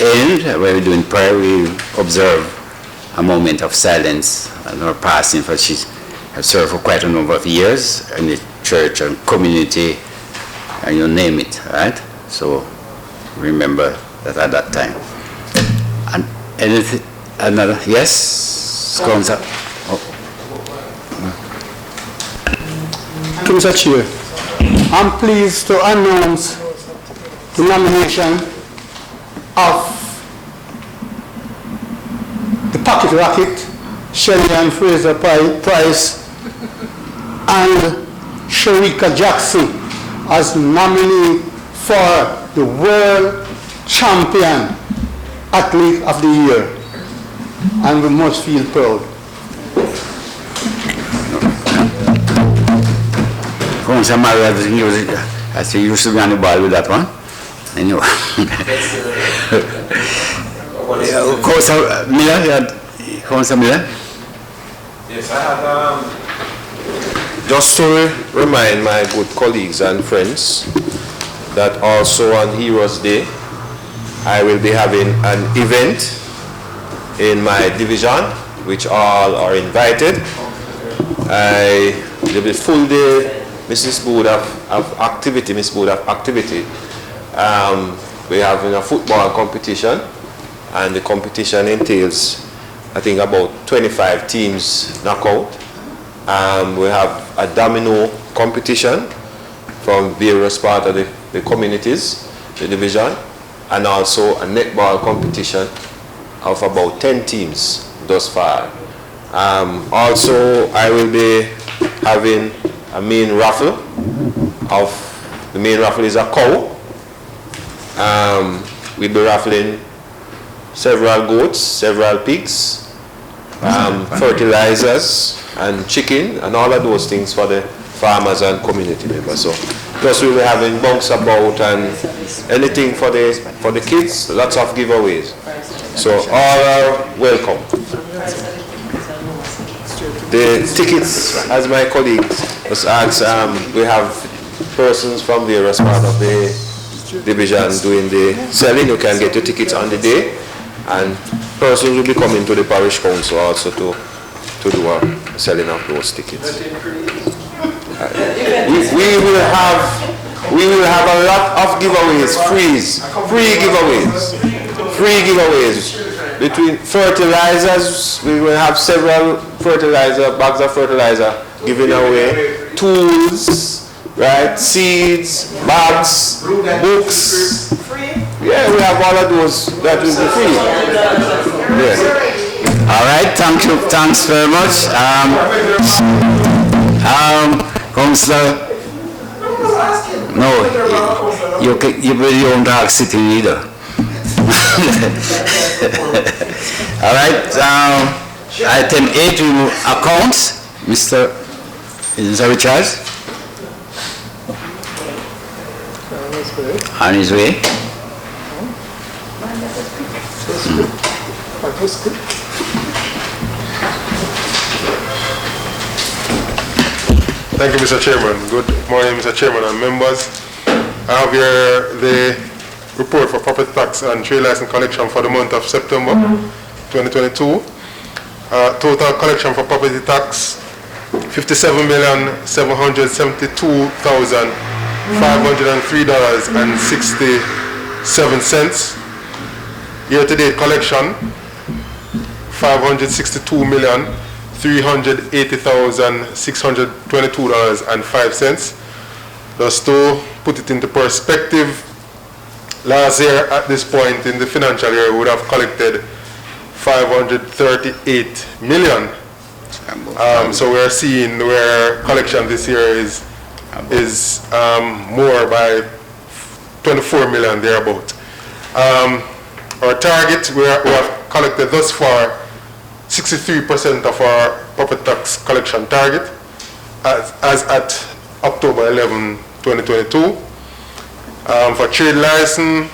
end, where we're doing prayer, we observe a moment of silence and her passing, for she has served for quite a number of years in the church and community, and you name it, right? So remember that at that time. And anything, another, yes, Councillor. Mr. Chair, I'm pleased to announce the nomination of the Pocket Rocket, Shelley and Fraser Price, and Sharika Jackson as nominee for the World Champion Athlete of the Year, and we must feel proud. Councillor Mario, I think you should be on the ball with that one. Anyway. Councillor Miller, Councillor Miller? Yes, I have just to remind my good colleagues and friends that also on Heroes Day, I will be having an event in my division, which all are invited. There will be full day Mrs. Board of activity, Miss Board of activity. We're having a football competition, and the competition entails, I think, about 25 teams knockout. We have a domino competition from various parts of the communities, the division, and also a netball competition of about 10 teams thus far. Also, I will be having a main raffle. The main raffle is a cow. We'll be raffling several goats, several pigs, fertilizers and chicken, and all of those things for the farmers and community members. So plus we'll be having bunks about and anything for the kids, lots of giveaways. So all are welcome. The tickets, as my colleague was asked, we have persons from various part of the division doing the selling. You can get your tickets on the day, and persons will be coming to the parish council also to do a selling of those tickets. We will have a lot of giveaways, free giveaways. Between fertilizers, we will have several bags of fertilizer given away, tools, right, seeds, bags, books. Yeah, we have all of those that will be free. Yeah. All right, thanks very much. Councillor, no, you don't have sitting either. All right, item 8, accounts. Mr. Richards. On his way. Thank you, Mr. Chairman. Good morning, Mr. Chairman and members. I have here the report for property tax and trade license collection for the month of September 2022. Total collection for property tax, $57,703.67. Year-to-date collection, $562,380,622.05. Just to put it into perspective, last year at this point in the financial year, we would have collected 538 million. So we are seeing where collection this year is more by 24 million thereabout. Our target, we have collected thus far 63% of our property tax collection target as at October 11, 2022. For trade license,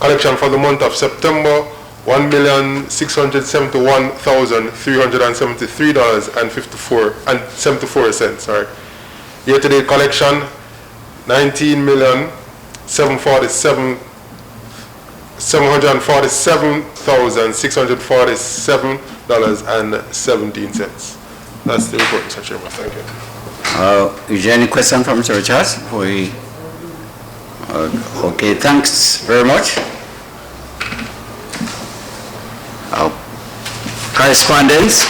collection for the month of September, $1,671,373.74. Sorry. Year-to-date collection, $747,647.17. That's the report, Mr. Chairman. Thank you. Is there any question from Mr. Richards? Okay, thanks very much. Correspondence,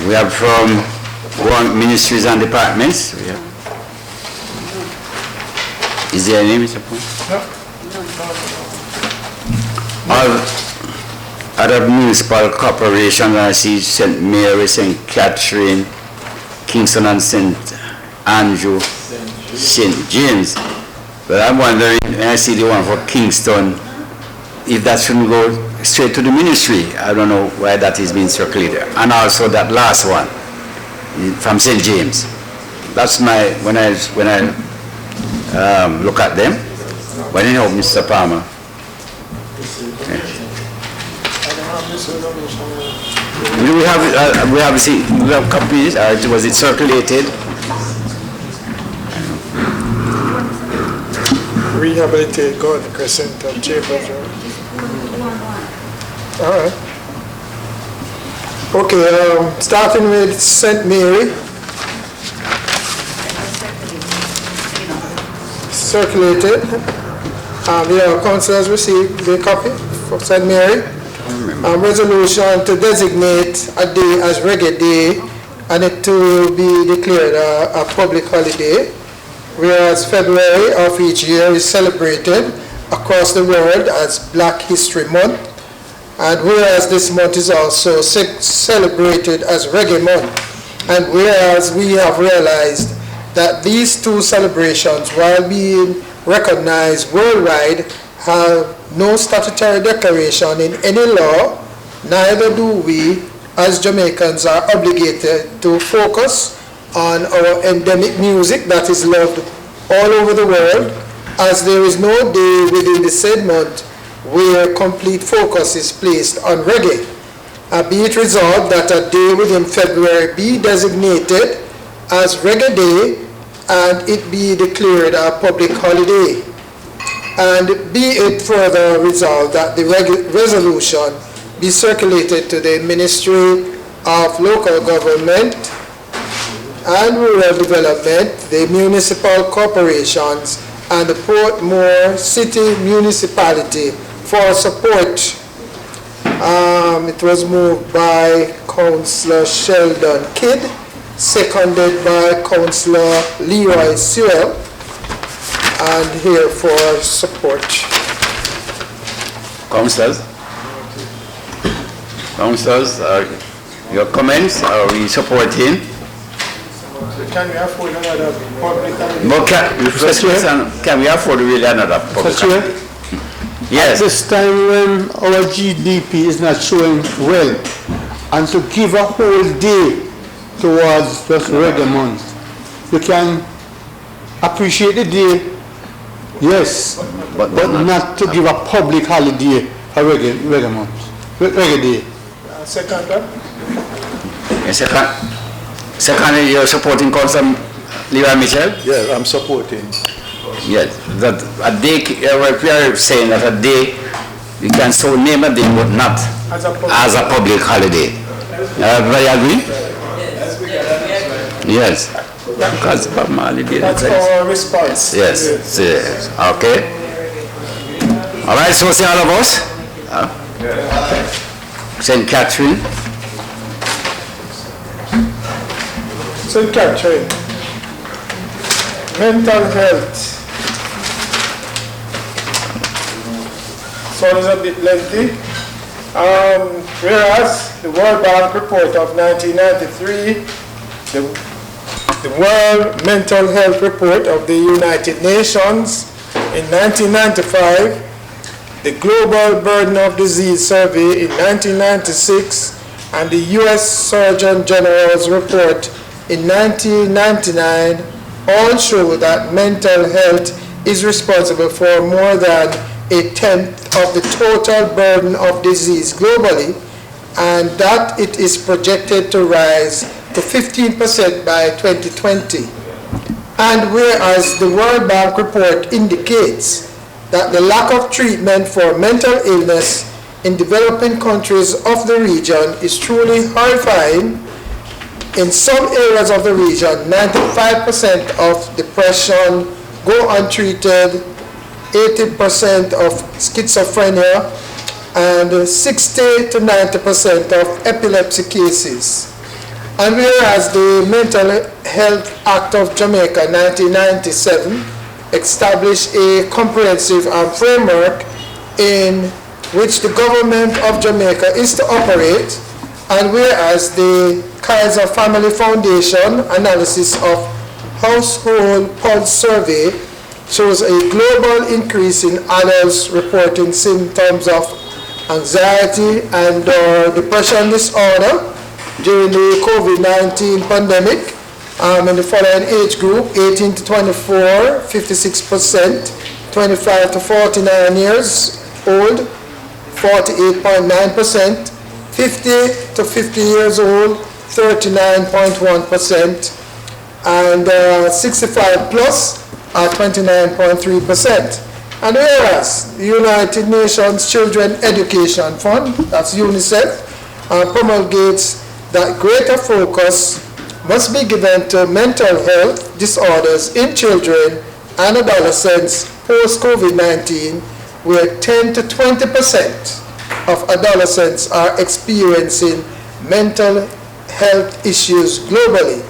we have from ministries and departments. Is there any, Mr. Paul? No. All other municipal corporations, I see St. Mary, St. Catherine, Kingston and St. Andrew, St. James. But I'm wondering, when I see the one for Kingston, if that shouldn't go straight to the ministry. I don't know why that is being circulated. And also that last one from St. James. That's my, when I look at them. But anyhow, Mr. Palmer. We have copies, was it circulated? Rehabilitate God Crescent and Chambers Road. All right. Okay, starting with St. Mary. Circulated. The council has received the copy for St. Mary. Resolution to designate a day as Reggae Day and it to be declared a public holiday, whereas February of each year is celebrated across the world as Black History Month, and whereas this month is also celebrated as Reggae Month, and whereas we have realized that these two celebrations, while being recognized worldwide, have no statutory declaration in any law, neither do we as Jamaicans are obligated to focus on our endemic music that is loved all over the world, as there is no day within the said month where complete focus is placed on reggae. Be it resolved that a day within February be designated as Reggae Day and it be declared a public holiday. And be it further resolved that the resolution be circulated to the Ministry of Local Government and Rural Development, the municipal corporations, and the Portmore City Municipality for support. It was moved by Councillor Sheldon Kidd, seconded by Councillor Leroy Sewell, and here for support. Councillors? Councillors, your comments? Are we supporting? Can we afford another public holiday? But can we afford really another public holiday? Yes. At this time when our GDP is not showing well, and to give a whole day towards just Reggae Month, you can appreciate the day, yes, but not to give a public holiday for Reggae Month, Reggae Day. Second. Second, you're supporting Councillor Leroy Mitchell? Yeah, I'm supporting. Yes, that a day, we are saying that a day, you can so name a day, but not as a public holiday. Everybody agree? Yes. Because public holiday. That's our response. Yes. Okay. All right, so see all of us. St. Catherine. St. Catherine. Mental health. So it's a bit lengthy. Whereas the World Bank report of 1993, the World Mental Health Report of the United Nations in 1995, the Global Burden of Disease Survey in 1996, and the U.S. Surgeon General's report in 1999 all show that mental health is responsible for more than a tenth of the total burden of disease globally, and that it is projected to rise to 15% by 2020. And whereas the World Bank report indicates that the lack of treatment for mental illness in developing countries of the region is truly horrifying, in some areas of the region, 95% of depression go untreated, 80% of schizophrenia, and 60 to 90% of epilepsy cases. And whereas the Mental Health Act of Jamaica 1997 established a comprehensive framework in which the government of Jamaica is to operate, and whereas the Kaiser Family Foundation analysis of Household Pulse Survey shows a global increase in adults reporting symptoms of anxiety and depression disorder during the COVID-19 pandemic. In the following age group, 18 to 24, 56%, 25 to 49 years old, 48.9%, 50 to 50 years old, 39.1%, and 65 plus are 29.3%. And whereas the United Nations Children Education Fund, that's UNICEF, promulgates that greater focus must be given to mental health disorders in children and adolescents post-COVID-19, where 10 to 20% of adolescents are experiencing mental health issues globally.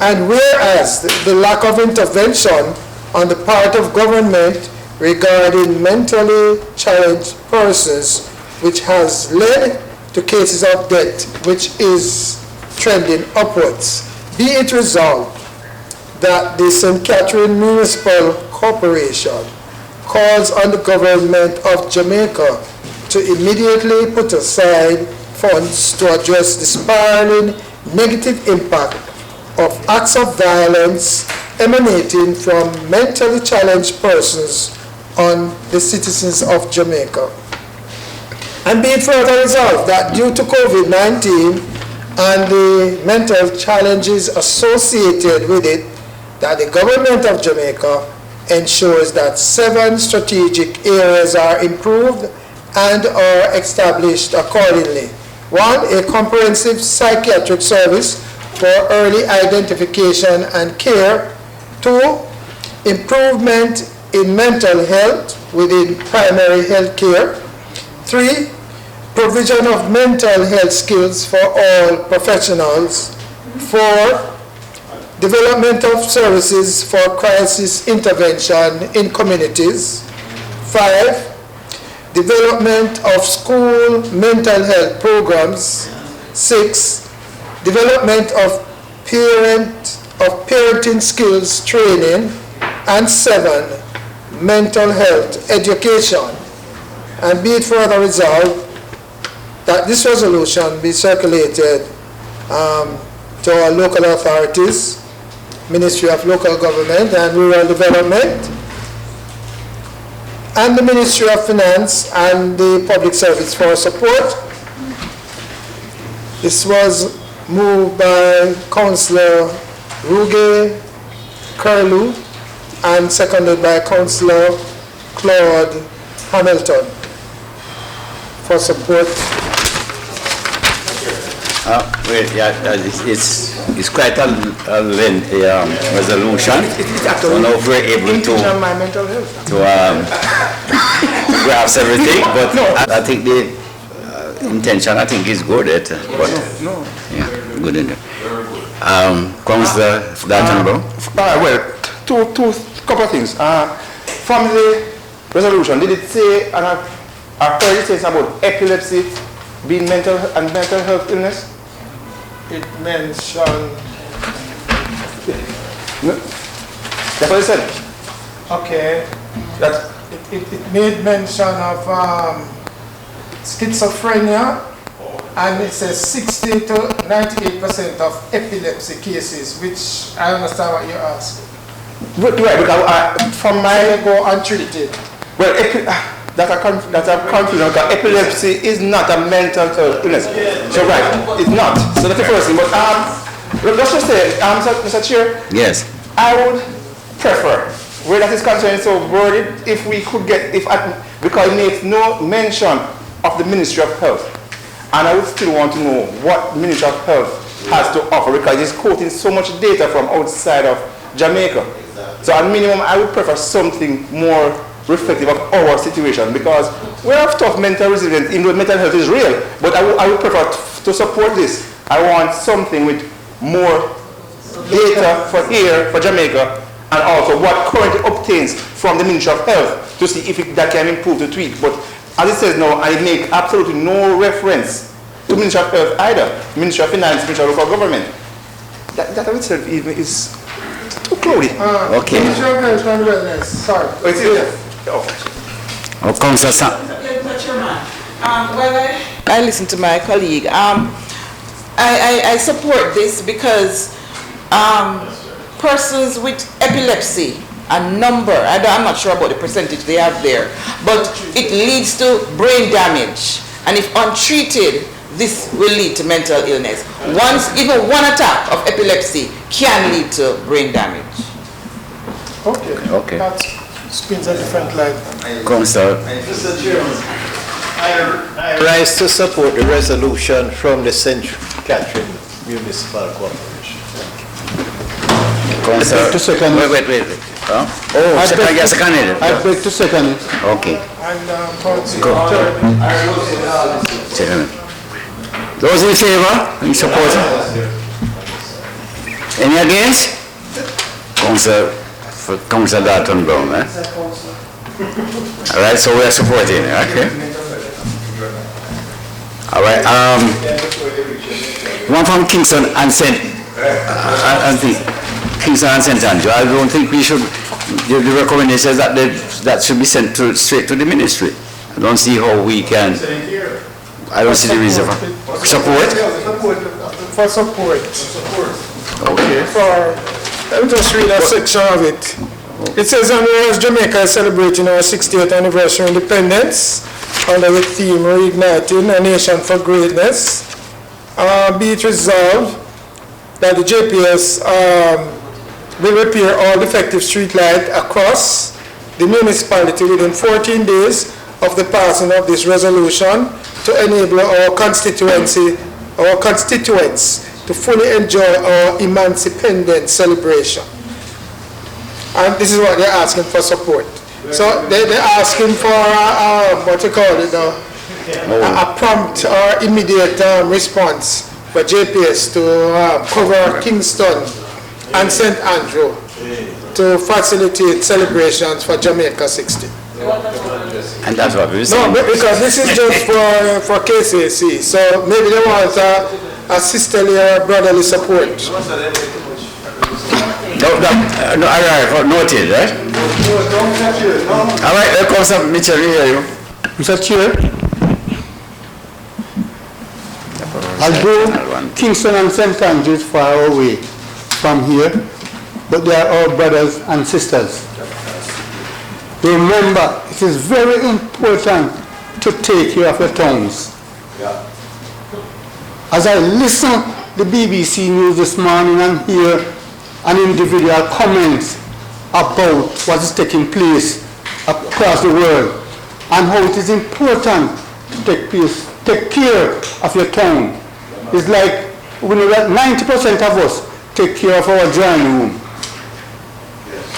And whereas the lack of intervention on the part of government regarding mentally challenged persons, which has led to cases of death, which is trending upwards, be it resolved that the St. Catherine Municipal Corporation calls on the government of Jamaica to immediately put aside funds to address the spiraling negative impact of acts of violence emanating from mentally challenged persons on the citizens of Jamaica. And be it further resolved that due to COVID-19 and the mental challenges associated with it, that the government of Jamaica ensures that 7 strategic areas are improved and are established accordingly. 1, a comprehensive psychiatric service for early identification and care. 2, improvement in mental health within primary health care. 3, provision of mental health skills for all professionals. 4, development of services for crisis intervention in communities. 5, development of school mental health programs. 6, development of parenting skills training. And 7, mental health education. And be it further resolved that this resolution be circulated to our local authorities, Ministry of Local Government and Rural Development, and the Ministry of Finance and the Public Service for support. This was moved by Councillor Ruge Curlew and seconded by Councillor Claude Hamilton for support. It's quite a lengthy resolution. So now we're able to grasp everything, but I think the intention, I think, is good. Yeah, good in there. Councillor Darton, well, two couple of things. From the resolution, did it say, and I've heard it say about epilepsy being mental health illness? It mentioned. That's what it said. Okay. It made mention of schizophrenia, and it says 60 to 98% of epilepsy cases, which I understand what you're asking. Right, but from my go untreated. Well, that's a confusion, because epilepsy is not a mental health illness. So right, it's not. So that's the first thing. But let's just say, Mr. Chair. Yes. I would prefer, where that is concerned, so worded, if we could get, because it makes no mention of the Ministry of Health, and I would still want to know what Ministry of Health has to offer, because it's quoting so much data from outside of Jamaica. So at minimum, I would prefer something more reflective of our situation, because we have tough mental resilience, even though mental health is real, but I would prefer to support this. I want something with more data for here, for Jamaica, and also what currently obtains from the Ministry of Health to see if that can improve the tweak. But as it says now, I make absolutely no reference to Ministry of Health either, Ministry of Finance, Ministry of Local Government. That in itself even is too cloudy. Okay. Ministry of Health and Wellness, sorry. Oh, it's here. Councillor Sam. Well, I listened to my colleague. I support this because persons with epilepsy, a number, I'm not sure about the percentage they have there, but it leads to brain damage. And if untreated, this will lead to mental illness. Even one attack of epilepsy can lead to brain damage. Okay. That spins a different light. Councillor. Mr. Chairman, I rise to support the resolution from the St. Catherine Municipal Corporation. Councillor. To second it. Wait. I beg to second it. Okay. And Councillor. Second it. Those in favor? In support? Any against? Councillor Darton Brown, eh? All right, so we are supporting, okay? All right, one from Kingston and St. Kingston and St. Andrew. I don't think we should, the recommendation says that that should be sent straight to the ministry. I don't see how we can, I don't see the reason for support. For support. Okay. Let me just read a section of it. It says, and whereas Jamaica is celebrating our 60th anniversary of independence under the theme Reigniting a Nation for Greatness, be it resolved that the JPS will repair all defective street lights across the municipality within 14 days of the passing of this resolution to enable our constituents to fully enjoy our Emancipendence celebration. And this is what they're asking for support. So they're asking for what you call it, a prompt or immediate response for JPS to cover Kingston and St. Andrew to facilitate celebrations for Jamaica 60. And that's what we're saying. No, because this is just for KCC, so maybe they want a sisterly or brotherly support. No, all right, noted, right? All right, there comes up, Mitchell, we hear you. Mr. Chair, although Kingston and St. Andrews is far away from here, but they are our brothers and sisters. Remember, it is very important to take care of your towns. As I listen to the BBC News this morning and hear an individual comments about what is taking place across the world and how it is important to take care of your town. It's like when 90% of us take care of our drawing room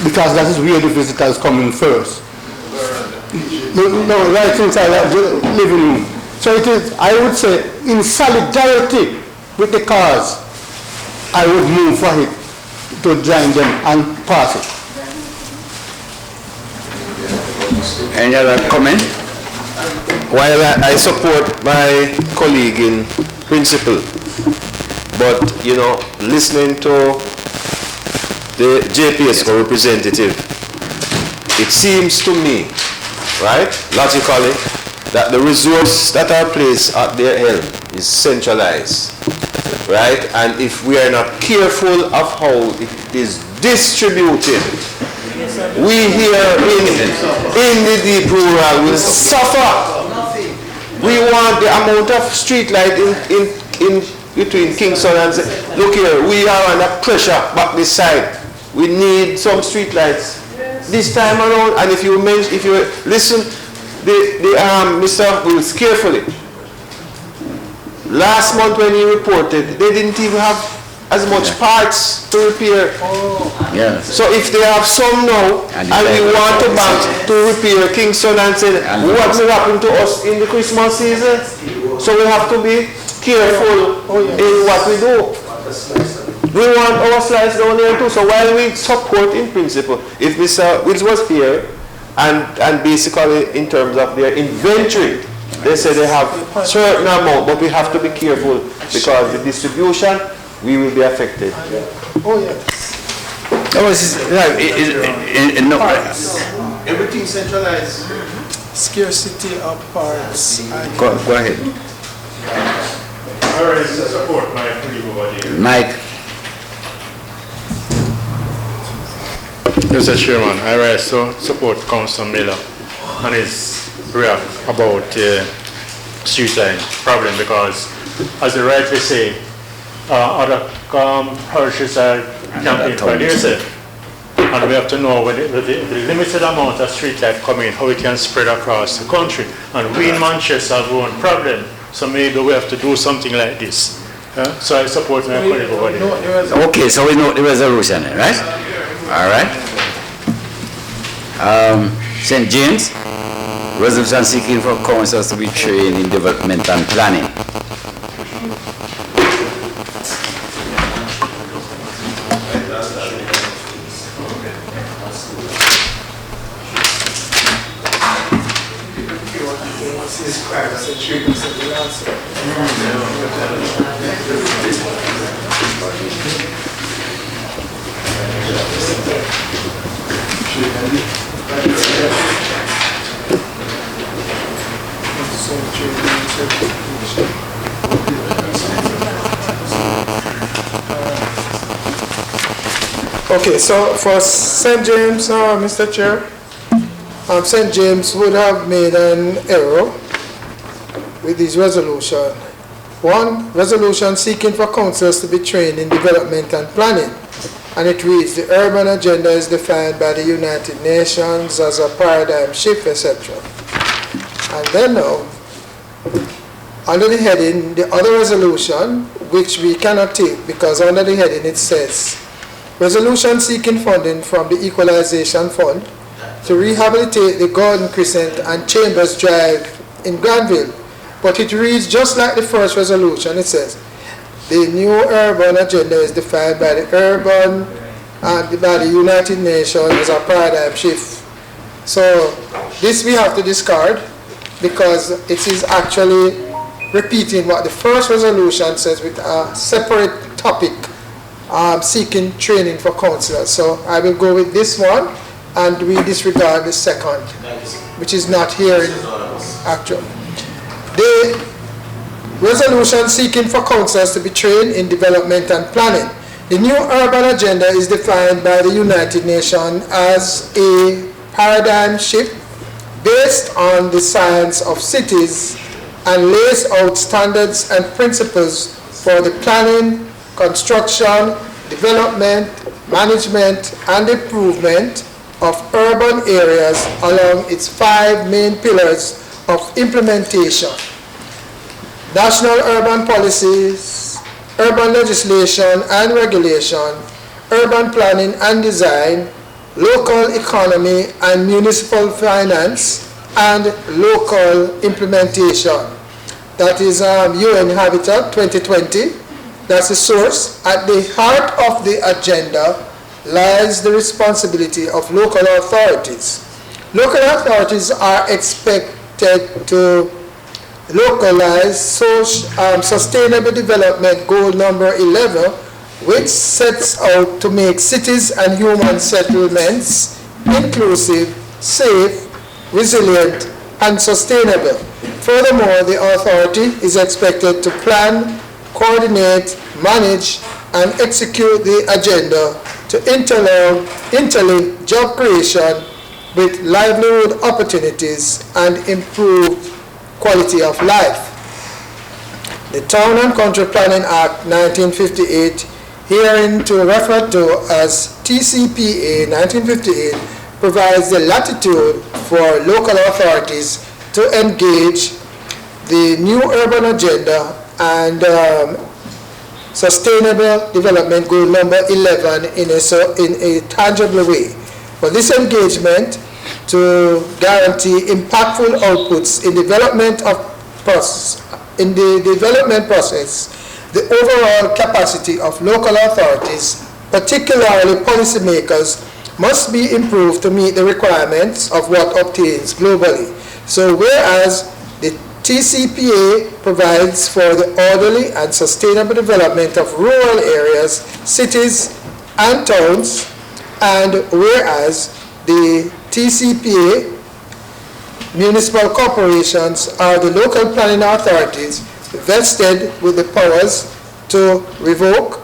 because that is where the visitors come in first. No, right inside the living room. So it is, I would say, in solidarity with the cause, I would move for it to join them and pass it. Any other comment? While I support my colleague in principle, but you know, listening to the JPS representative, it seems to me, right, logically, that the resources that are placed at their helm is centralized, right? And if we are not careful of how it is distributed, we here in the deep rural will suffer. We want the amount of street light in between Kingston and look here, we are under pressure back this side. We need some street lights this time around. And if you listen, Mr. Wills carefully. Last month when he reported, they didn't even have as much parts to repair. Yes. So if they have some now, and we want to bank to repair Kingston and say, what will happen to us in the Christmas season? So we have to be careful in what we do. We want our slice down there too. So while we support in principle, if Mr. Wills was here, and basically in terms of their inventory, they say they have certain amount, but we have to be careful because the distribution, we will be affected. Oh yes. Everything centralized. Scarcity of parts. Go ahead. I raise support my colleague over here. Mike. Mr. Chairman, I rise to support Councillor Miller and his react about street line problem because, as they rightly say, other parishes are campaigning by themselves. And we have to know with the limited amount of street light coming, how it can spread across the country. And we in Manchester have one problem, so maybe we have to do something like this. So I support my colleague over there. Okay, so we know the resolution, right? All right. St. James, resolution seeking for councils to be trained in development and planning. Okay, Okay, so for St. James, Mr. Chair, St. James would have made an error with this resolution. One, resolution seeking for councillors to be trained in development and planning. And it reads, the urban agenda is defined by the United Nations as a paradigm shift, etc. And then now, under the heading, the other resolution, which we cannot take because under the heading it says, resolution seeking funding from the Equalization Fund to rehabilitate the Gordon Crescent and Chambers Drive in Granville. But it reads just like the first resolution. It says, the new urban agenda is defined by the by the United Nations as a paradigm shift. So this we have to discard because it is actually repeating what the first resolution says with a separate topic, seeking training for councillors. So I will go with this one and we disregard the second, which is not here in actual. The resolution seeking for councillors to be trained in development and planning. The new urban agenda is defined by the United Nations as a paradigm shift based on the science of cities and lays out standards and principles for the planning, construction, development, management, and improvement of urban areas along its 5 main pillars of implementation: national urban policies, urban legislation and regulation, urban planning and design, local economy and municipal finance, and local implementation. That is UN Habitat 2020. That's the source. At the heart of the agenda lies the responsibility of local authorities. Local authorities are expected to localize sustainable development goal number 11, which sets out to make cities and human settlements inclusive, safe, resilient, and sustainable. Furthermore, the authority is expected to plan, coordinate, manage, and execute the agenda to interlink job creation with livelihood opportunities and improve quality of life. The Town and Country Planning Act 1958, hereinto referred to as TCPA 1958, provides the latitude for local authorities to engage the new urban agenda and sustainable development goal number 11 in a tangible way. For this engagement to guarantee impactful outputs in the development process, the overall capacity of local authorities, particularly policymakers, must be improved to meet the requirements of what obtains globally. So whereas the TCPA provides for the orderly and sustainable development of rural areas, cities, and towns, and whereas the TCPA municipal corporations are the local planning authorities vested with the powers to revoke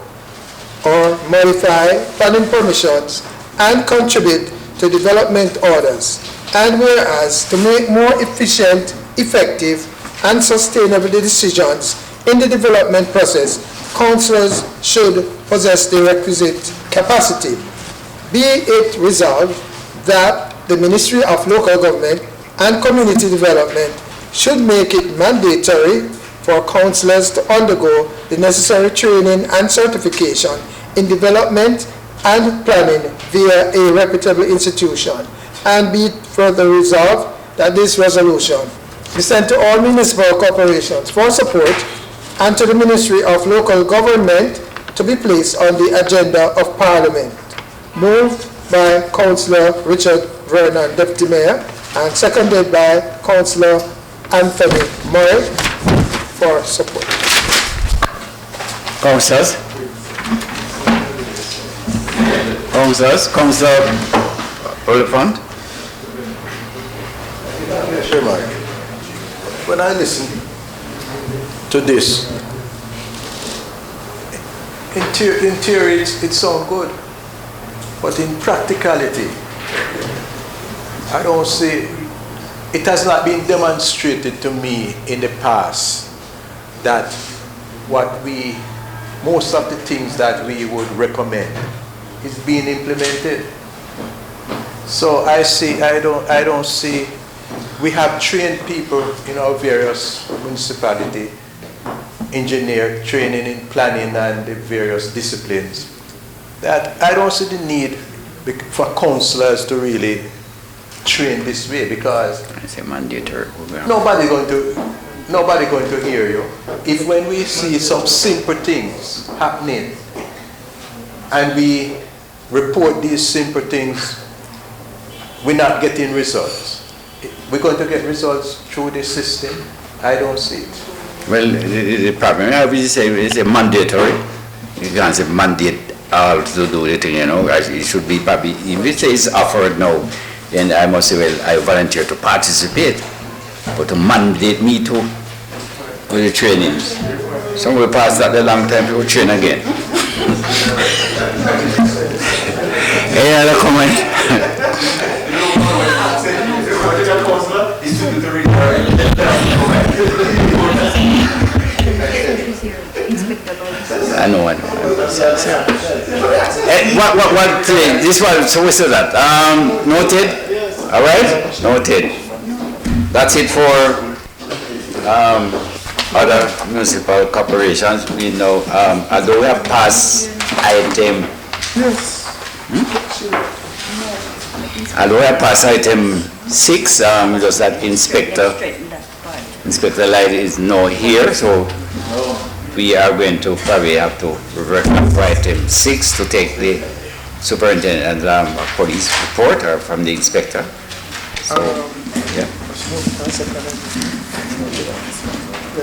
or modify planning permissions and contribute to development orders. And whereas to make more efficient, effective, and sustainable decisions in the development process, councillors should possess the requisite capacity. Be it resolved that the Ministry of Local Government and Community Development should make it mandatory for councillors to undergo the necessary training and certification in development and planning via a reputable institution, and be it further resolved that this resolution be sent to all municipal corporations for support and to the Ministry of Local Government to be placed on the agenda of Parliament. Moved by Councillor Richard Vernon, Deputy Mayor, and seconded by Councillor Anthony Murray for support. Councillors? Councillor Oliphant? Chairman, when I listen to this, in theory it sounds good. But in practicality, I don't see, it has not been demonstrated to me in the past that most of the things that we would recommend is being implemented. So I don't see, we have trained people in our various municipality, engineer training in planning and the various disciplines, that I don't see the need for councillors to really train this way, because it's a mandatory program. Nobody going to hear you if when we see some simple things happening and we report these simple things, we're not getting results. We're going to get results through the system? I don't see it. Well, the problem is it's a mandatory. You can't say mandate all to do the thing, you know. It should be probably, if it says offered now, then I must say, well, I volunteer to participate. But to mandate me to do the trainings. Some will pass that a long time, people train again. Any other comment? I know. This one, so we said that. Noted? All right? Noted. That's it for other municipal corporations. We know, although we have passed item. Although we have passed item 6, just that Inspector Light is not here, so we are going to probably have to revert back to item 6 to take the superintendent and police report or from the inspector. So, yeah.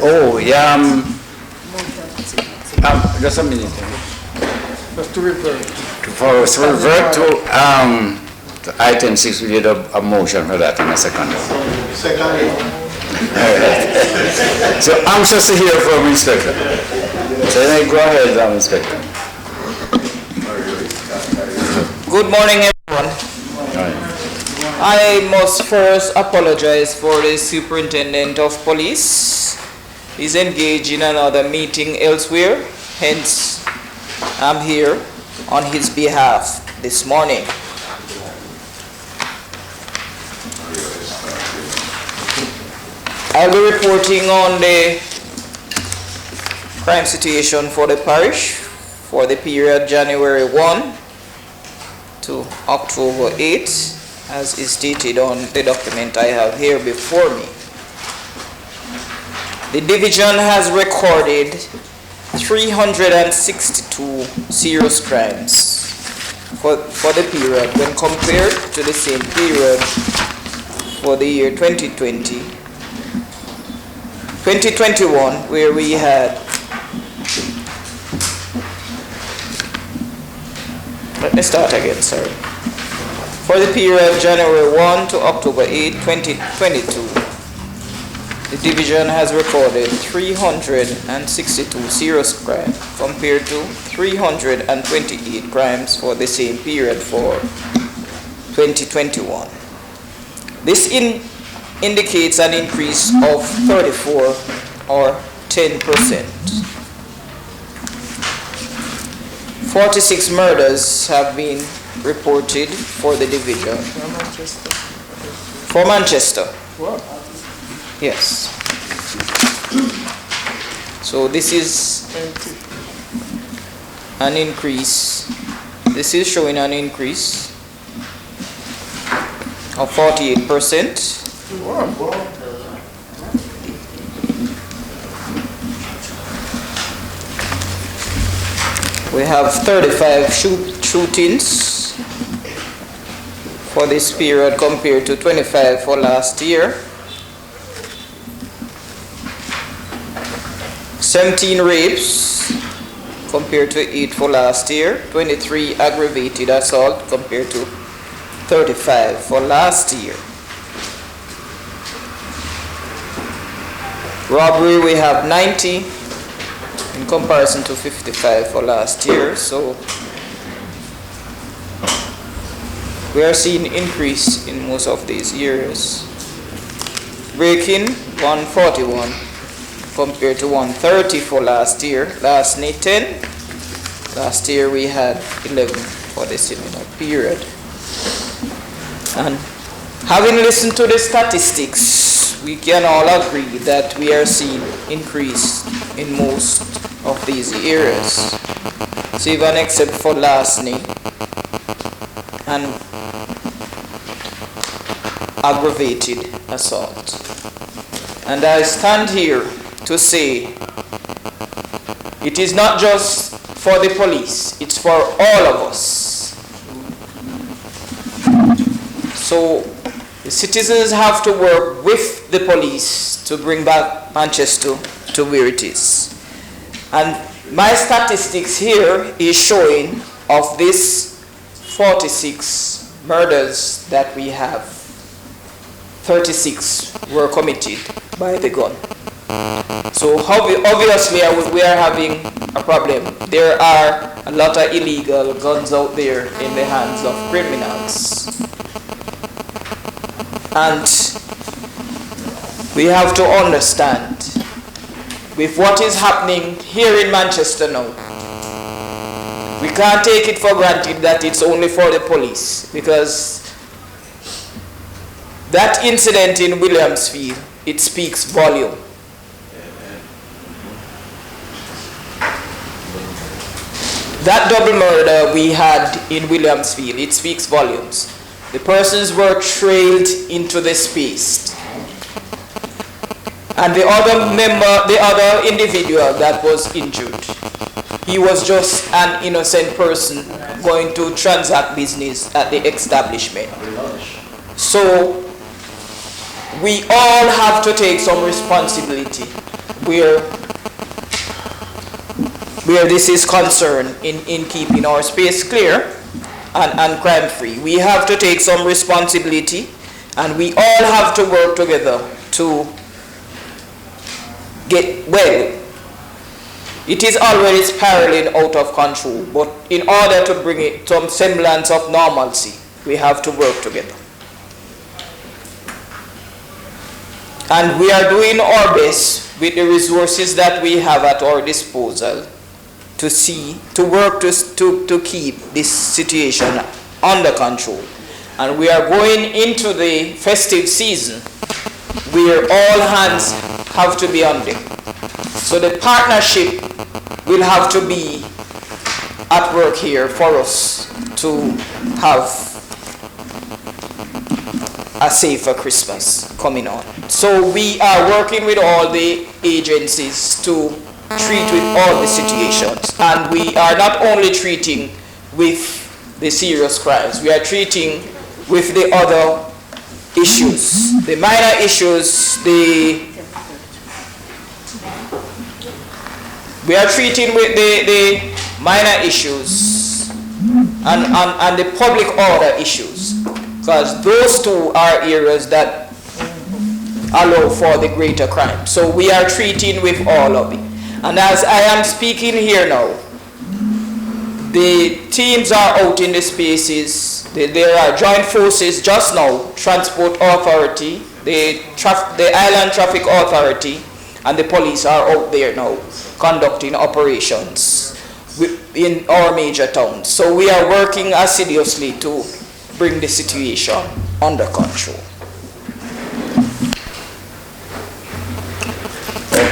Oh, yeah. Just a minute. Just to revert. To revert to item 6, we did a motion for that in a second. So anxious to hear from Inspector. So then go ahead, Inspector. Good morning, everyone. I must first apologize for the Superintendent of Police. He's engaged in another meeting elsewhere, hence I'm here on his behalf this morning. I'll be reporting on the crime situation for the parish for the period January 1 to October 8, as is stated on the document I have here before me. The division has recorded 362 serious crimes for the period when compared to the same period for the year 2021, where we had, let me start again, sorry. For the period January 1 to October 8, 2022, the division has recorded 362 serious crimes compared to 328 crimes for the same period for 2021. This indicates an increase of 34 or 10%. 46 murders have been reported for the division. For Manchester. Yes. So this is an increase. This is showing an increase of 48%. We have 35 shootings for this period compared to 25 for last year. 17 rapes compared to 8 for last year. 23 aggravated assault compared to 35 for last year. Robbery, we have 90 in comparison to 55 for last year. So we are seeing increase in most of these areas. Breaking 141 compared to 130 for last year. Last night 10. Last year we had 11 for the similar period. And having listened to the statistics, we can all agree that we are seeing increase in most of these areas. So even except for last night and aggravated assault. And I stand here to say it is not just for the police, it's for all of us. So the citizens have to work with the police to bring back Manchester to where it is. And my statistics here is showing of this 46 murders that we have, 36 were committed by the gun. So obviously we are having a problem. There are a lot of illegal guns out there in the hands of criminals. And we have to understand with what is happening here in Manchester now, we can't take it for granted that it's only for the police, because that incident in Williamsfield, it speaks volume. That double murder we had in Williamsfield, it speaks volumes. The persons were trailed into the space. And the other individual that was injured, he was just an innocent person going to transact business at the establishment. So we all have to take some responsibility where this is concerned in keeping our space clear and crime free. We have to take some responsibility, and we all have to work together to get well. It is already spiraling out of control, but in order to bring it some semblance of normalcy, we have to work together. And we are doing our best with the resources that we have at our disposal to work to keep this situation under control. And we are going into the festive season where all hands have to be on deck. So the partnership will have to be at work here for us to have a safer Christmas coming on. So we are working with all the agencies to treat with all the situations. And we are not only treating with the serious crimes, we are treating with the other issues, the minor issues, we are treating with the minor issues and the public order issues, because those two are areas that allow for the greater crime. So we are treating with all of it. And as I am speaking here now, the teams are out in the spaces. There are joint forces just now, Transport Authority, the Island Traffic Authority, and the police are out there now conducting operations in our major towns. So we are working assiduously to bring the situation under control.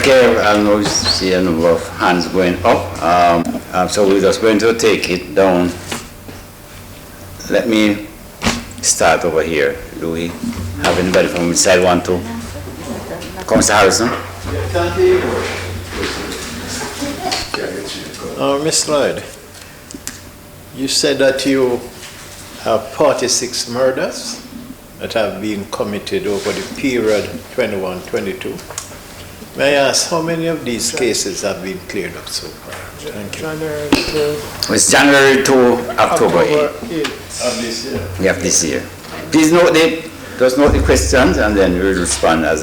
Okay, I now see a number of hands going up. So we're just going to take it down. Let me start over here. Do we have anybody from inside want to? Councillor Harrison? Ms. Lloyd, you said that you have 46 murders that have been committed over the period 21-22. May I ask how many of these cases have been cleared up so far? Thank you. It's January to October 8. Of this year? Yeah, this year. Please note the questions and then we'll respond as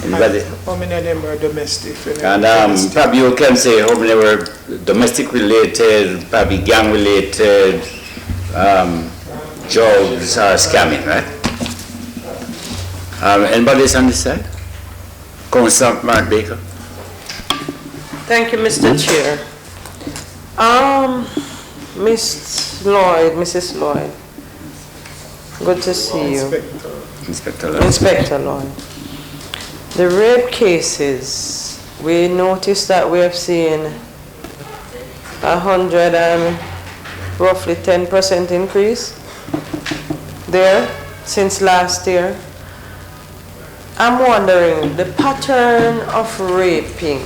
anybody. How many of them are domestic? And probably you can say how many were domestic related, probably gang related, jobs are scamming, right? Anybody else on this side? Councillor Mark Baker. Thank you, Mr. Chair. Mrs. Lloyd, good to see you. Inspector Lloyd. The rape cases, we noticed that we have seen 100 and roughly 10% increase there since last year. I'm wondering, the pattern of raping,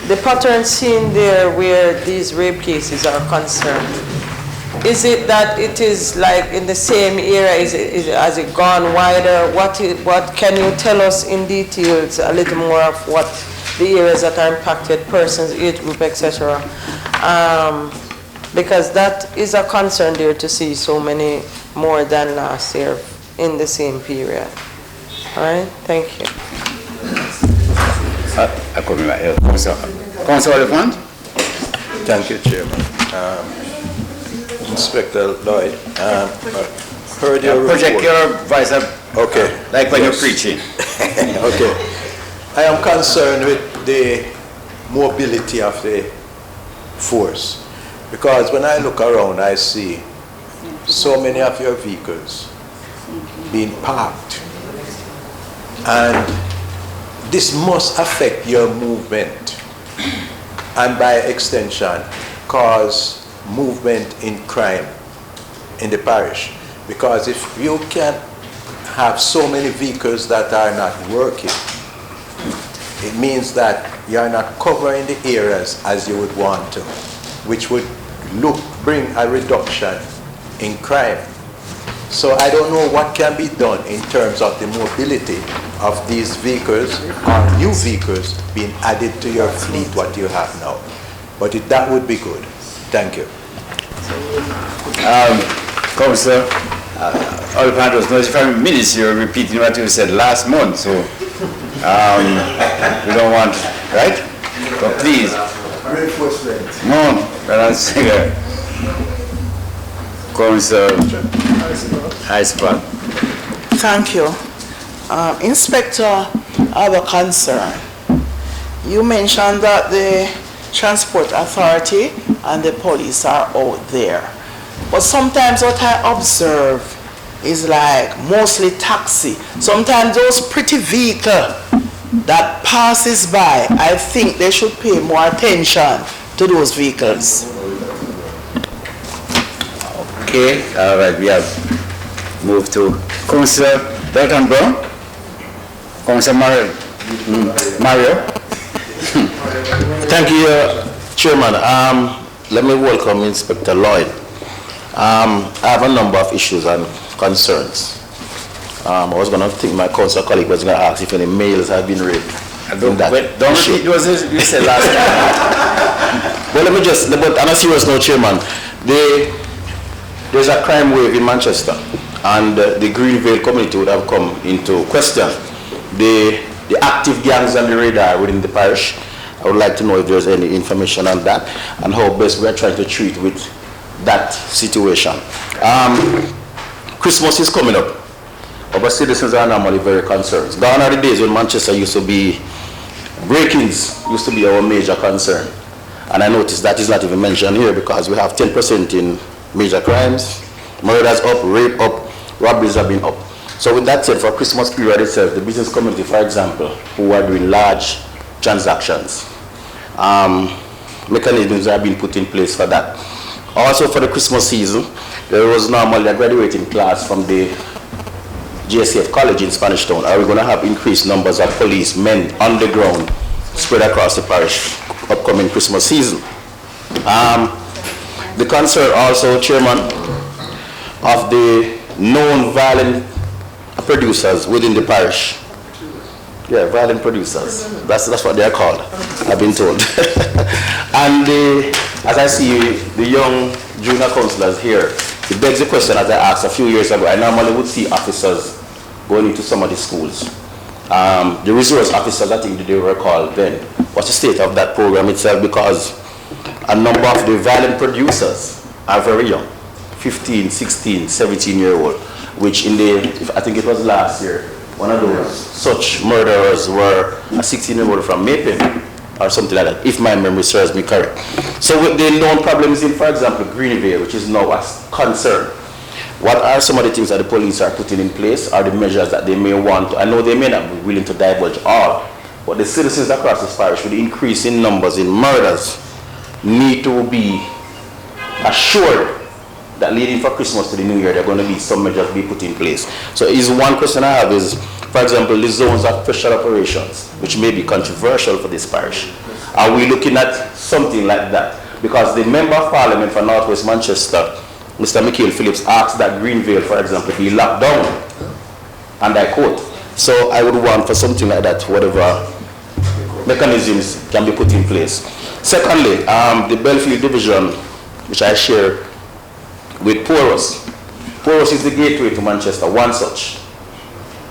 the pattern seen there where these rape cases are concerned, is it that it is like in the same area? Has it gone wider? What can you tell us in details a little more of what the areas that are impacted, persons, age group, etc. Because that is a concern there to see so many more than last year in the same period. All right, thank you. Councillor Oliphant. Thank you, Chairman. Inspector Lloyd, heard your project report. your voice up. Okay. Like when you're preaching. Okay. I am concerned with the mobility of the force, because when I look around, I see so many of your vehicles being parked, and this must affect your movement, and by extension cause movement in crime in the parish. Because if you can have so many vehicles that are not working, it means that you are not covering the areas as you would want to, which would bring a reduction in crime. So I don't know what can be done in terms of the mobility of these vehicles or new vehicles being added to your fleet, what you have now. But that would be good. Thank you. Councillor Oliphant was notified minutes, you're repeating what you said last month, so we don't want, right? So please. No, that's Councillor Icepad. Thank you. Inspector, I have a concern. You mentioned that the Transport Authority and the police are out there. But sometimes what I observe is like mostly taxi. Sometimes those pretty vehicles that passes by, I think they should pay more attention to those vehicles. Okay, all right, we have moved to Councillor Dalton Brown. Councillor Mario. Thank you, Chairman. Let me welcome Inspector Lloyd. I have a number of issues and concerns. I was going to think my council colleague was going to ask if any males have been raped. Don't repeat what you said last time. Well, let me just, but on a serious note, Chairman, there's a crime wave in Manchester, and the Greenvale community would have come into question. The active gangs on the radar within the parish. I would like to know if there's any information on that and how best we are trying to treat with that situation. Christmas is coming up. Our citizens are normally very concerned. Gone are the days when Manchester used to be, break-ins used to be our major concern. And I noticed that is not even mentioned here because we have 10% in major crimes, murders up, rape up, robberies have been up. So with that said, for Christmas period itself, the business community, for example, who are doing large transactions, mechanisms are being put in place for that. Also for the Christmas season, there was normally a graduating class from the GSCF College in Spanish Town. Are we going to have increased numbers of policemen on the ground spread across the parish upcoming Christmas season? The concern also, Chairman, of the known violent producers within the parish. Yeah, violent producers. That's what they are called, I've been told. And as I see the young junior councillors here, it begs the question, as I asked a few years ago, I normally would see officers going into some of the schools. The resource officers, I think they were called then. What's the state of that program itself? Because a number of the violent producers are very young, 15, 16, 17-year-old, which in the, I think it was last year, one of those such murderers were a 16-year-old from Maple or something like that, if my memory serves me correct. So with the known problems in, for example, Greenville, which is now a concern, what are some of the things that the police are putting in place, are the measures that they may want to, I know they may not be willing to divulge all, but the citizens across this parish, with the increase in numbers in murders, need to be assured that leading for Christmas to the New Year, there are going to be some measures be put in place. So is one question I have is, for example, the zones of special operations, which may be controversial for this parish. Are we looking at something like that? Because the Member of Parliament for North West Manchester, Mr. Michael Phillips, asked that Greenville, for example, be locked down, and I quote. So I would want for something like that, whatever mechanisms can be put in place. Secondly, the Belfield Division, which I share with Parish. Parish is the gateway to Manchester, one such.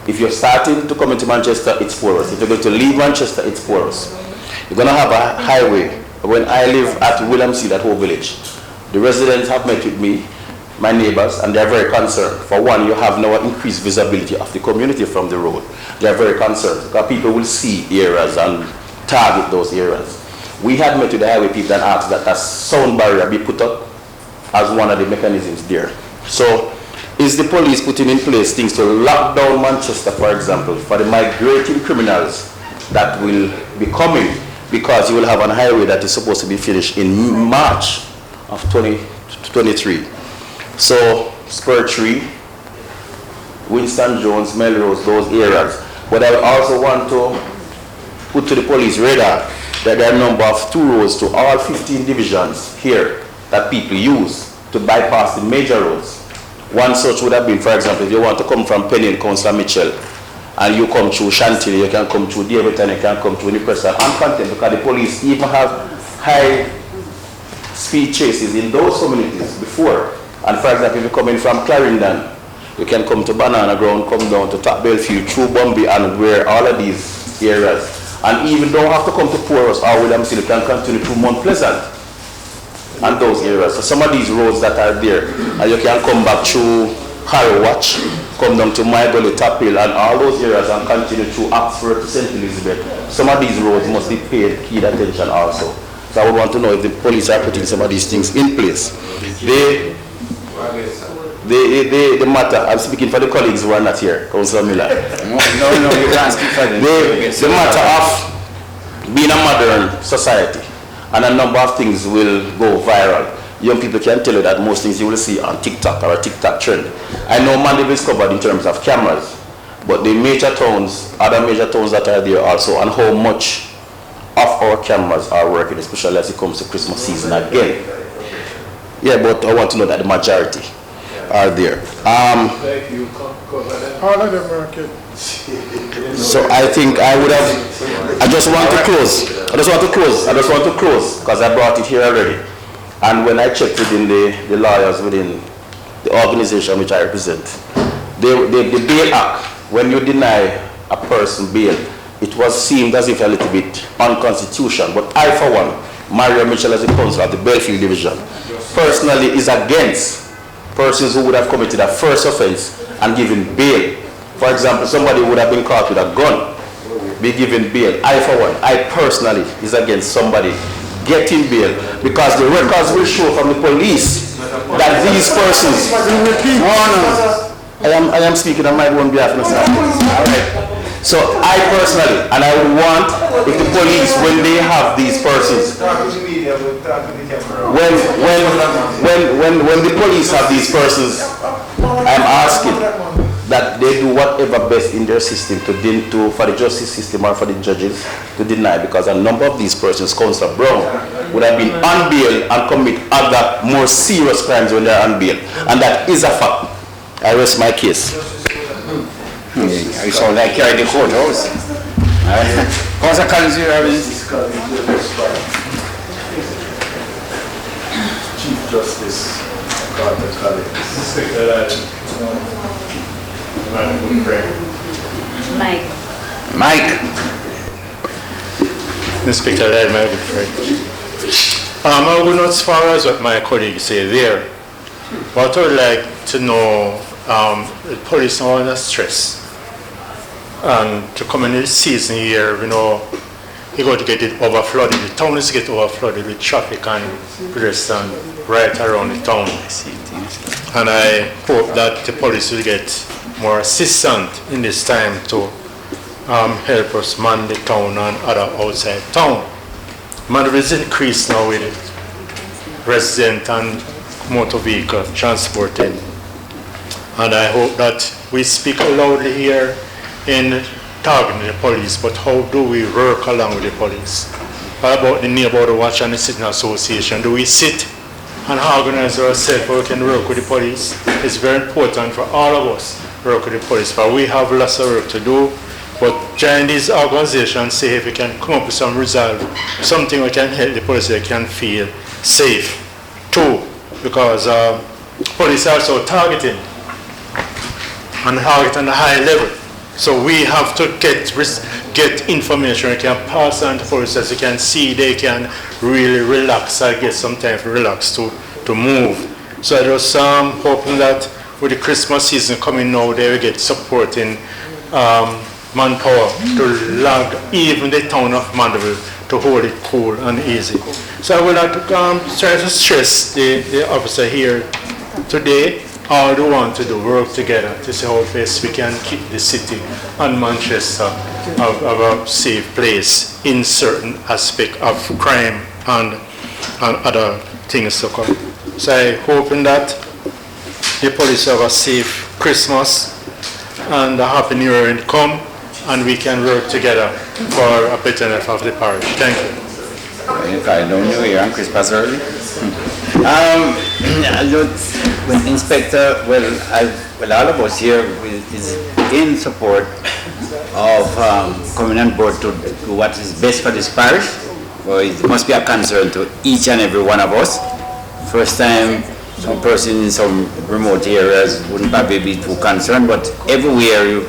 If you're starting to come into Manchester, it's Parish. If you're going to leave Manchester, it's Parish. You're going to have a highway. When I live at Williamsfield at Hope Village, the residents have met with me, my neighbors, and they're very concerned. For one, you have now increased visibility of the community from the road. They're very concerned because people will see areas and target those areas. We had met with the highway people and asked that a sound barrier be put up as one of the mechanisms there. So, is the police putting in place things to lock down Manchester, for example, for the migrating criminals that will be coming, because you will have a highway that is supposed to be finished in March of 2023. So, Spur Tree, Winston Jones, Melrose, those areas. But I also want to put to the police radar that there are a number of 2 roads to all 15 divisions here that people use to bypass the major roads. One such would have been, for example, if you want to come from Penny and Councillor Mitchell, and you come through Chantilly, you can come through Davidton, you can come through Newcastle, and content, because the police even have high speed chases in those communities before. And for example, if you're coming from Clarendon, you can come to Banana Ground, come down to Top Belfield, through Bombay, and where all of these areas. And even don't have to come to Parish or Williamsfield, you can continue to Mount Pleasant and those areas. So some of these roads that are there, and you can come back through Harrowatch, come down to My Gully, Top Hill, and all those areas, and continue through Oxford to St. Elizabeth. Some of these roads must be paid keen attention also. So I would want to know if the police are putting some of these things in place. The matter, I'm speaking for the colleagues who are not here, Councillor Miller. No, you can't speak for them. The matter of being a modern society, and a number of things will go viral. Young people can tell you that most things you will see on TikTok or a TikTok trend. I know Mandeville is covered in terms of cameras, but the major towns, other major towns that are there also, and how much of our cameras are working, especially as it comes to Christmas season again. Yeah, but I want to know that the majority are there. All of them are okay. So I think I would have, I just want to close, because I brought it here already. And when I checked within the lawyers within the organization which I represent, the Bail Act, when you deny a person bail, it was seemed as if a little bit unconstitutional. But I, for one, Mario Mitchell as the councillor of the Belfield Division, personally is against persons who would have committed a first offense and given bail. For example, somebody would have been caught with a gun, be given bail. I, for one, I personally is against somebody getting bail, because the records will show from the police that these persons. I am speaking on my own behalf, Mr. All right. So I personally, and I would want if the police, when they have these persons, when the police have these persons, I'm asking that they do whatever best in their system for the justice system or for the judges to deny, because a number of these persons, Councillor Brown, would have been on bail and commit other more serious crimes when they're on bail, and that is a fact. I rest my case. I saw that carry the courthouse. Councillor Collins, you have Chief Justice Carter Collins. Mike. Inspector Lad, my good friend. I will not as far as what my colleagues say there. But I would like to know, the police are under stress. And to come in this season here, you know, you're going to get it overflooded. The town is get overflooded with traffic and pedestrians right around the town. And I hope that the police will get more assistance in this time to help us man the town and other outside town. Mandeville is increased now with resident and motor vehicle transporting. And I hope that we speak loudly here in targeting the police, but how do we work along with the police? What about the neighborhood watch and the sitting association? Do we sit and organize ourselves where we can work with the police? It's very important for all of us to work with the police, but we have lots of work to do. But join these organizations, see if we can come up with some resolve, something we can help the police they can feel safe too, because police are also targeting and target on a high level. So we have to get information we can pass on to police as you can see they can really relax and get some time to relax to move. So I was hoping that with the Christmas season coming now they will get support in manpower to log even the town of Mandeville to hold it cool and easy. So I would like to try to stress the officer here today. All we want to do, work together to see how best we can keep the city and Manchester a safe place in certain aspect of crime and other things to come. So I hoping that the police have a safe Christmas and a happy New Year will come and we can work together for a betterment of the parish. Thank you. Okay, no New Year and Christmas early. Inspector, all of us here is in support of coming on board to do what is best for this parish. Well, it must be a concern to each and every one of us. First time some person in some remote areas wouldn't probably be too concerned, but everywhere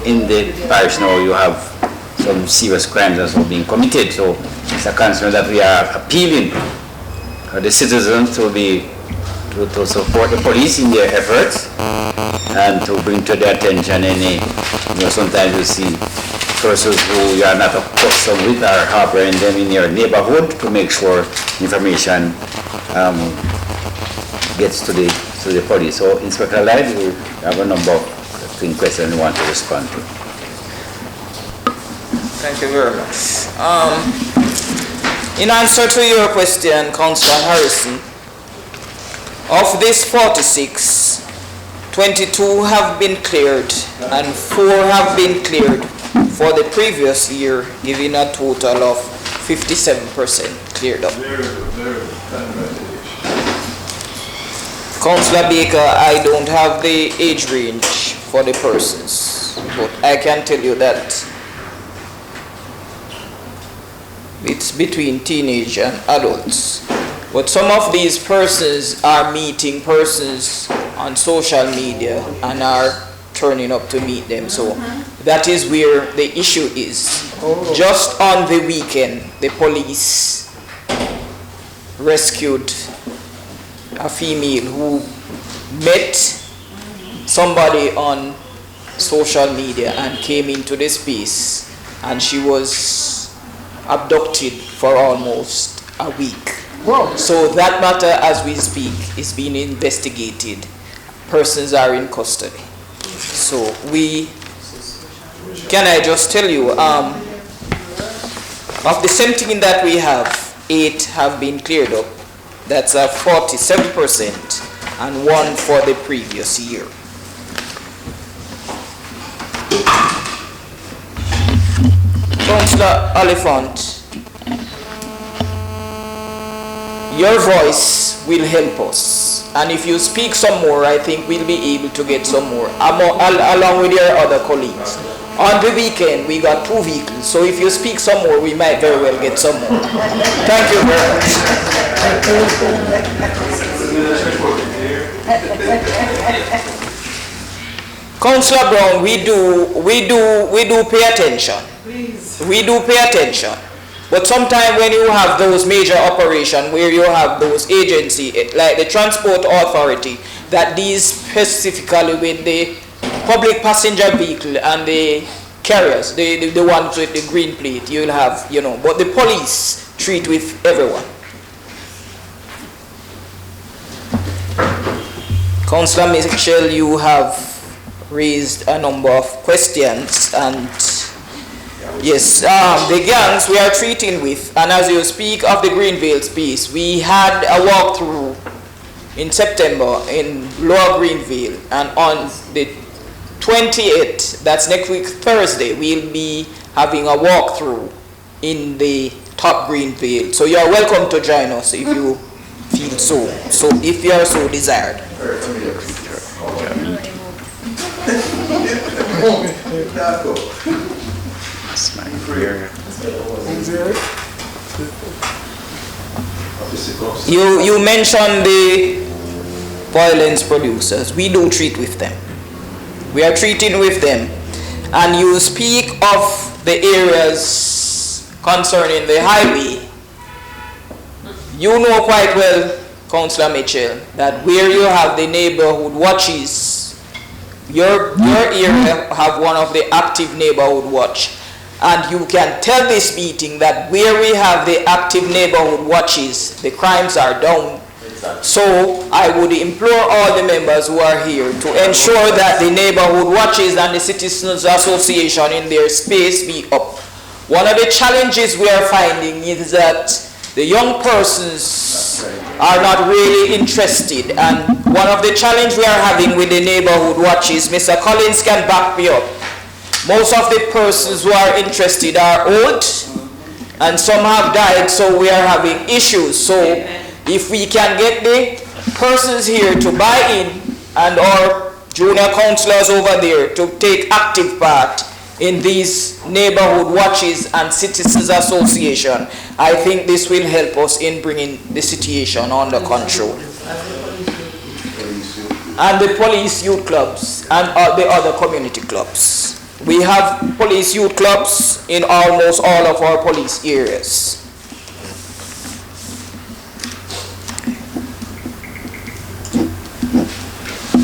in the parish now you have some serious crimes that are being committed. So it's a concern that we are appealing the citizens to support the police in their efforts and to bring to their attention any, sometimes you see persons who you are not accustomed with are harboring them in your neighborhood to make sure information gets to the police. So Inspector Light, we have a number of questions we want to respond to. Thank you very much. In answer to your question, Councillor Harrison, of this 46, 22 have been cleared and 4 have been cleared for the previous year, giving a total of 57% cleared up. Councillor Baker, I don't have the age range for the persons, but I can tell you that it's between teenage and adults. But some of these persons are meeting persons on social media and are turning up to meet them. So that is where the issue is. Just on the weekend, the police rescued a female who met somebody on social media and came into the space, and she was abducted for almost a week. Wow. So that matter, as we speak, is being investigated. Persons are in custody. So can I just tell you, of the 17 that we have, 8 have been cleared up. That's a 47% and 1 for the previous year. Councillor Oliphant, your voice will help us, and if you speak some more, I think we'll be able to get some more, along with your other colleagues. On the weekend, we got 2 vehicles, so if you speak some more, we might very well get some more. Thank you very much. Councillor Brown, we do pay attention. We do pay attention. But sometimes when you have those major operations where you have those agencies, like the Transport Authority, that these specifically with the public passenger vehicle and the carriers, the ones with the green plate, you'll have, you know, but the police treat with everyone. Councillor Mitchell, you have raised a number of questions, and yes, the gangs we are treating with, and as you speak of the Greenvale space, we had a walkthrough in September in Lower Greenvale, and on the 28th, that's next week Thursday, we'll be having a walkthrough in the Top Greenvale. So you are welcome to join us if you feel so if you are so desired. You mentioned the violence producers. We do treat with them. We are treating with them. And you speak of the areas concerning the highway. You know quite well, Councillor Mitchell, that where you have the neighborhood watches, your area have one of the active neighborhood watch. And you can tell this meeting that where we have the active neighborhood watches, the crimes are down. So I would implore all the members who are here to ensure that the neighborhood watches and the Citizens Association in their space be up. One of the challenges we are finding is that the young persons are not really interested, and one of the challenges we are having with the neighborhood watches, Mr. Collins can back me up. Most of the persons who are interested are old, and some have died, so we are having issues. So if we can get the persons here to buy in, and our junior councillors over there to take active part in these neighborhood watches and Citizens Association, I think this will help us in bringing the situation under control. And the police youth clubs and the other community clubs. We have police youth clubs in almost all of our police areas.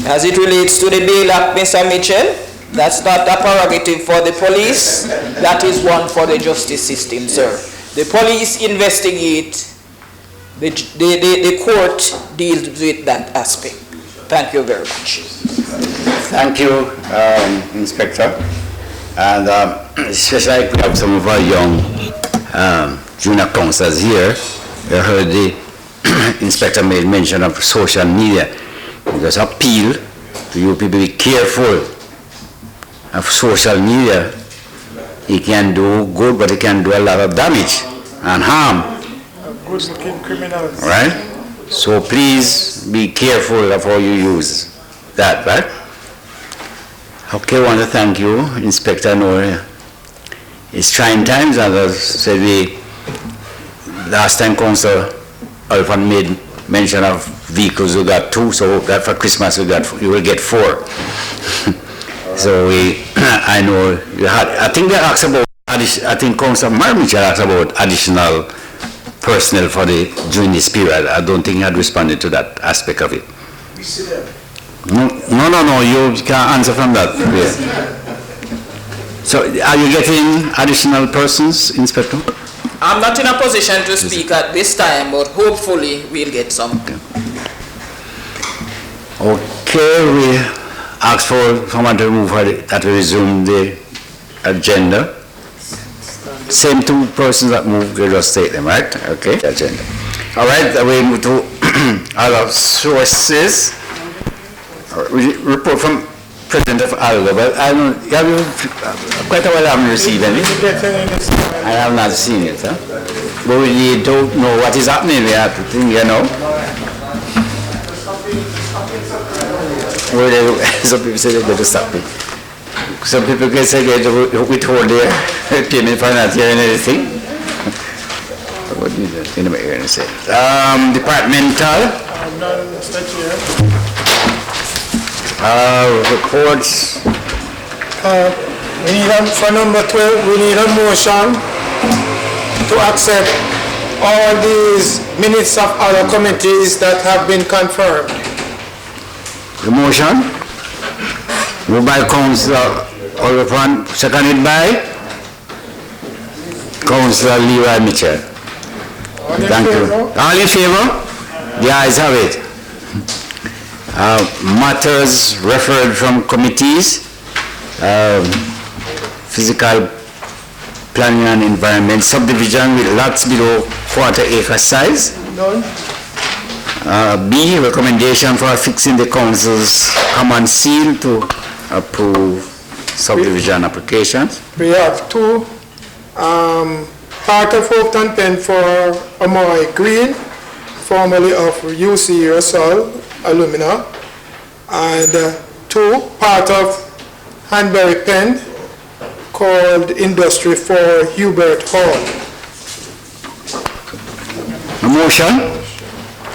As it relates to the bail act, Mr. Mitchell, that's not a prerogative for the police, that is one for the justice system, sir. The police investigate, the court deals with that aspect. Thank you very much. Thank you, Inspector. And especially we have some of our young junior councillors here. I heard the Inspector made mention of social media. Just appeal to you people, be careful of social media. It can do good, but it can do a lot of damage and harm. Good-looking criminals. Right? So please be careful of how you use that, right? Okay, I want to thank you, Inspector Noor. It's trying times, as I said, last time Councillor Alfan made mention of vehicles, we got 2, so that for Christmas you will get 4. So I know you had, I think they asked about, I think Councillor Mitchell asked about additional personnel for during this period. I don't think he had responded to that aspect of it. We see them. No, you can't answer from that. Yeah. So are you getting additional persons, Inspector? I'm not in a position to speak at this time, but hopefully we'll get some. Okay, we ask for someone to move that we resume the agenda. Same 2 persons that move, we just take them, right? Okay, agenda. All right, we move to other sources. Report from President of ALGA, but I don't, quite a while I haven't received any. I have not seen it, huh? But we don't know what is happening. We have to think, you know. Some people say they better stop it. Some people can say they withhold their payment for not hearing anything. What is that? In my ear and say. Departmental. Reports. We need for number 12, we need a motion to accept all these minutes of other committees that have been confirmed. The motion? Moved by Councillor Oliphant, seconded by Councillor Leroy Mitchell. Thank you. All in favor? The ayes have it. Matters referred from committees, physical planning and environment, subdivision with lots below quarter-acre size. None. B, recommendation for fixing the council's common seal to approve subdivision applications. We have two, part of Hopeton Pen for Amoy Green, formerly of UC Rosal Alumina, and two, part of Hanbury Pen called Industry for Hubert Hall.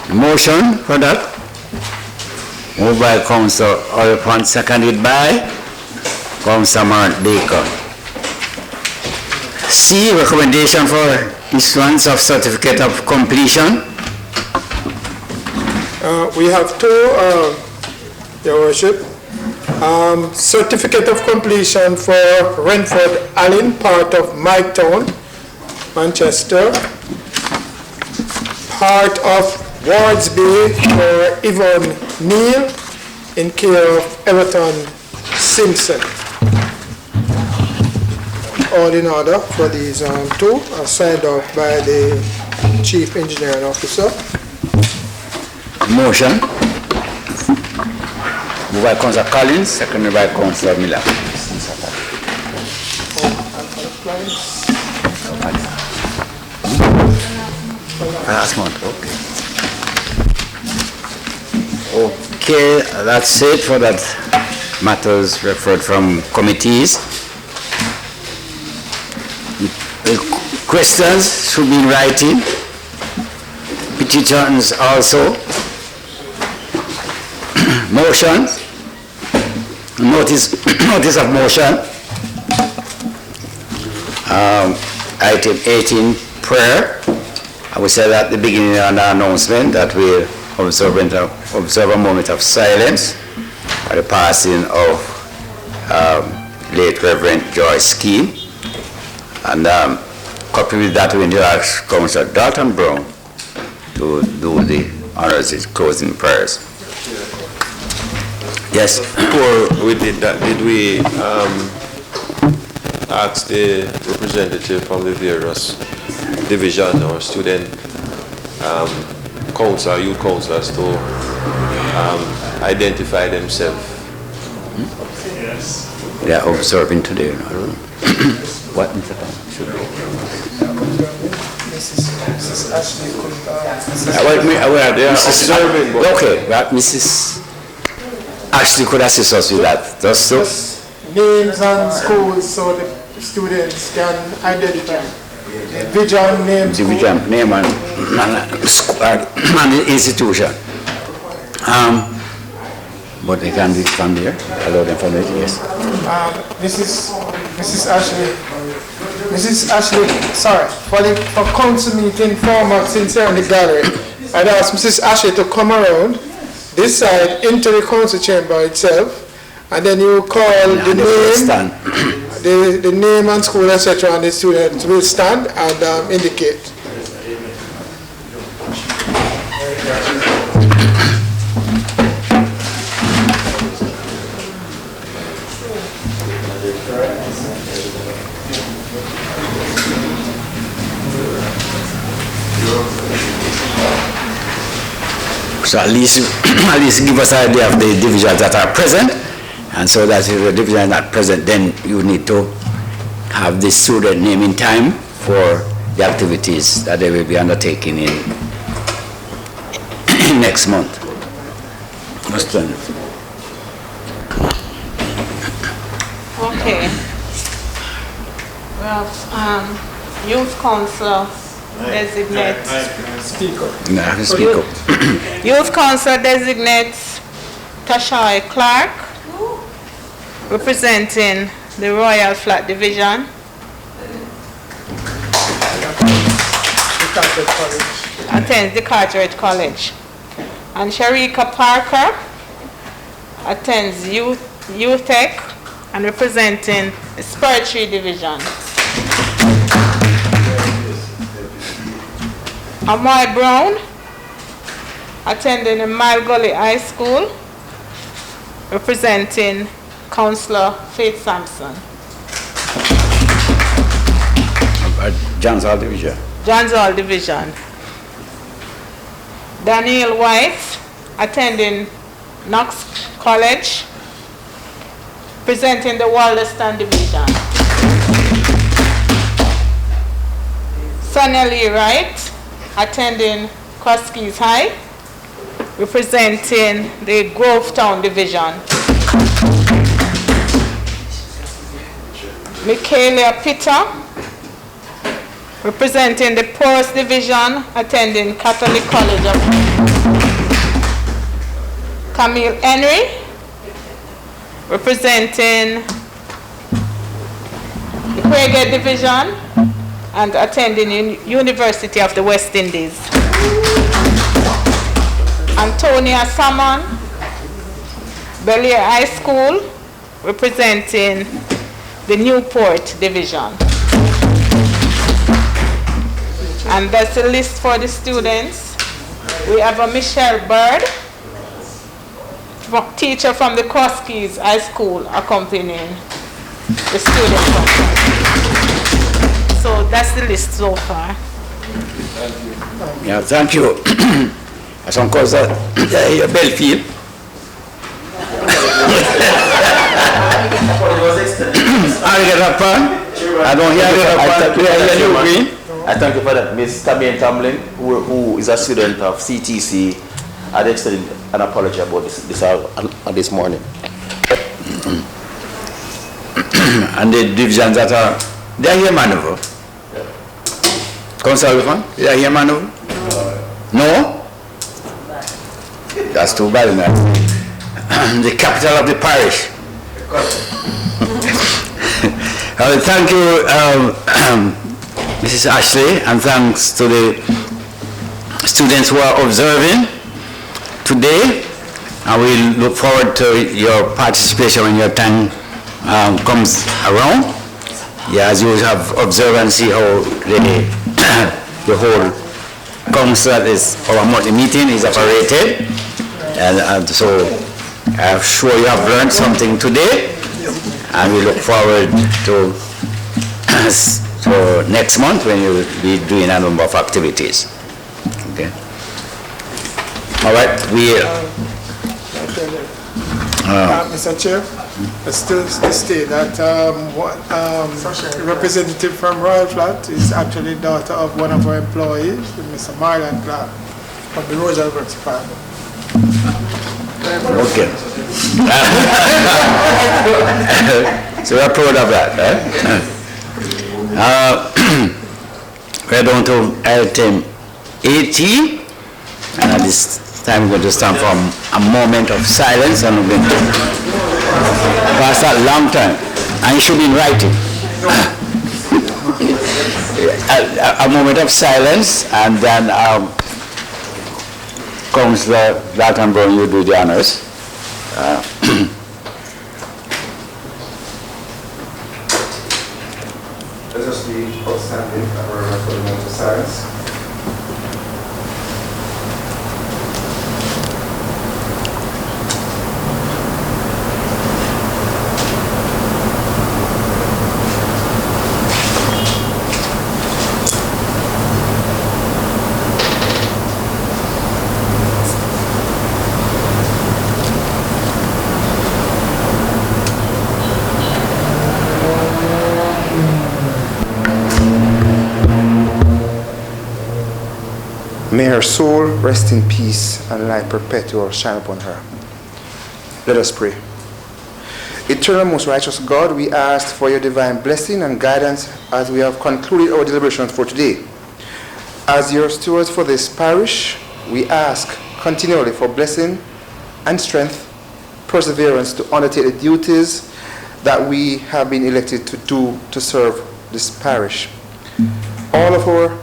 A motion for that? Moved by Councillor Oliphant, seconded by Councillor Mark Baker. C, recommendation for issuance of certificate of completion. We have two, Your Worship. Certificate of completion for Renford Allen, part of Miketown, Manchester. Part of Wards Bay for Yvonne Neal in care of Everton Simpson. All in order for these two are signed off by the Chief Engineering Officer. Motion. Moved by Councillor Collins, seconded by Councillor Miller. Last month, okay. Okay, that's it for that matters referred from committees. Questions should be in writing. Petitions also. Motions. Notice of motion. Item 18, prayer. I will say at the beginning of the announcement that we observe a moment of silence for the passing of late Reverend Joyce Keen. And copy with that, we need to ask Councillor Dalton Brown to do the honors of closing prayers. Yes. Before we did that, did we ask the representative from the various division or student council, youth councillors to identify themselves? Yes. They are observing today. What Mr. Tom? Mrs. Ashley could, okay, but Mrs. Ashley could assist us with that. Just so. Names and schools so the students can identify. Division, name and the institution. But they can be from there. Allow them from there, yes. Mrs. Ashley, sorry, for council meeting format since here in the gallery, I'd ask Mrs. Ashley to come around this side into the council chamber itself, and then you call the name and school, etc., and the students will stand and indicate. So at least give us an idea of the divisions that are present, and so that if the division is not present, then you need to have the student name in time for the activities that they will be undertaking in next month. Okay. We have youth council designate. Youth council designates Tasha Clark, representing the Royal Flat Division. Attends the Carteret College. And Sharika Parker, attends Youth Tech and representing the Spiritual Division. Amoy Brown, attending the Mile Gully High School, representing Councillor Faith Sampson. John's Hall Division. John's Hall Division. Daniel White, attending Knox College, presenting the Wallaston Division. Sonia Lee Wright, attending Crosskeys High, representing the Grovetown Division. Michaela Pitter, representing the Poorest Division, attending Catholic College of Camille Henry, representing the Craighead Division and attending University of the West Indies. Antonia Salmon, Belleair High School, representing the Newport Division. And that's the list for the students. We have a Michelle Bird, teacher from the Crosskeys High School, accompanying the students. So that's the list so far. Yeah, thank you. Some cause Belfield. I don't hear it. I thank you for that. Ms. Tamien Tamlin, who is a student of CTC, had extended an apology about this morning. And the divisions that are, they are here maneuver. Council Wilson, they are here maneuver? No? That's too bad, man. The capital of the parish. Thank you, Mrs. Ashley, and thanks to the students who are observing today. And we look forward to your participation when your time comes around. Yeah, as you have observed and see how the whole council is, our monthly meeting is operated. And so I'm sure you have learned something today. And we look forward to next month when you will be doing a number of activities. Okay. All right, Mr. Chair, I still state that representative from Royal Flat is actually daughter of one of our employees, Mr. Marlon Clark, from the Royal Works Department. Okay. So we're proud of that, we're down to item 18, and at this time we're going to stand for a moment of silence, and we're going to pass that long time, and it should be in writing. A moment of silence, and then Councillor Dalton Brown, you do the honors. Let us be outstanding for a moment of silence. May her soul rest in peace and light perpetual shine upon her. Let us pray. Eternal, most righteous God, we ask for your divine blessing and guidance as we have concluded our deliberations for today. As your stewards for this parish, we ask continually for blessing and strength, perseverance to undertake the duties that we have been elected to do to serve this parish. All of our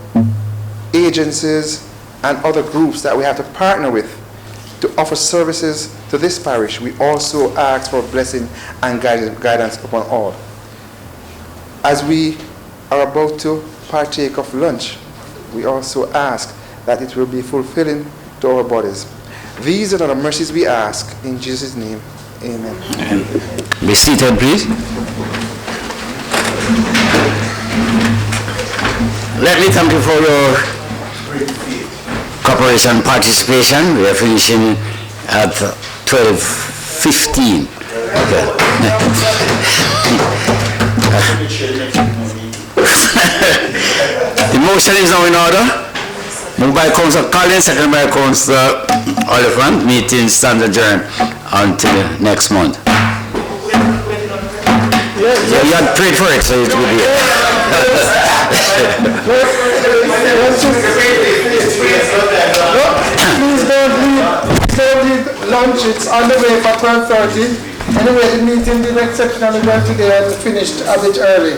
agencies and other groups that we have to partner with to offer services to this parish, we also ask for blessing and guidance upon all. As we are about to partake of lunch, we also ask that it will be fulfilling to our bodies. These are the mercies we ask in Jesus' name. Amen. Be seated, please. Let me thank you for your cooperation and participation. We are finishing at 12:15. Okay. The motion is now in order. Moved by Councillor Collins, second by Councillor Oliphant. Meeting stands adjourned until next month. Yeah, you had prayed for it, so it will be here. Please don't leave lunch. It's on the way for 12:30. Anyway, the meeting did exceptionally well today and finished a bit early.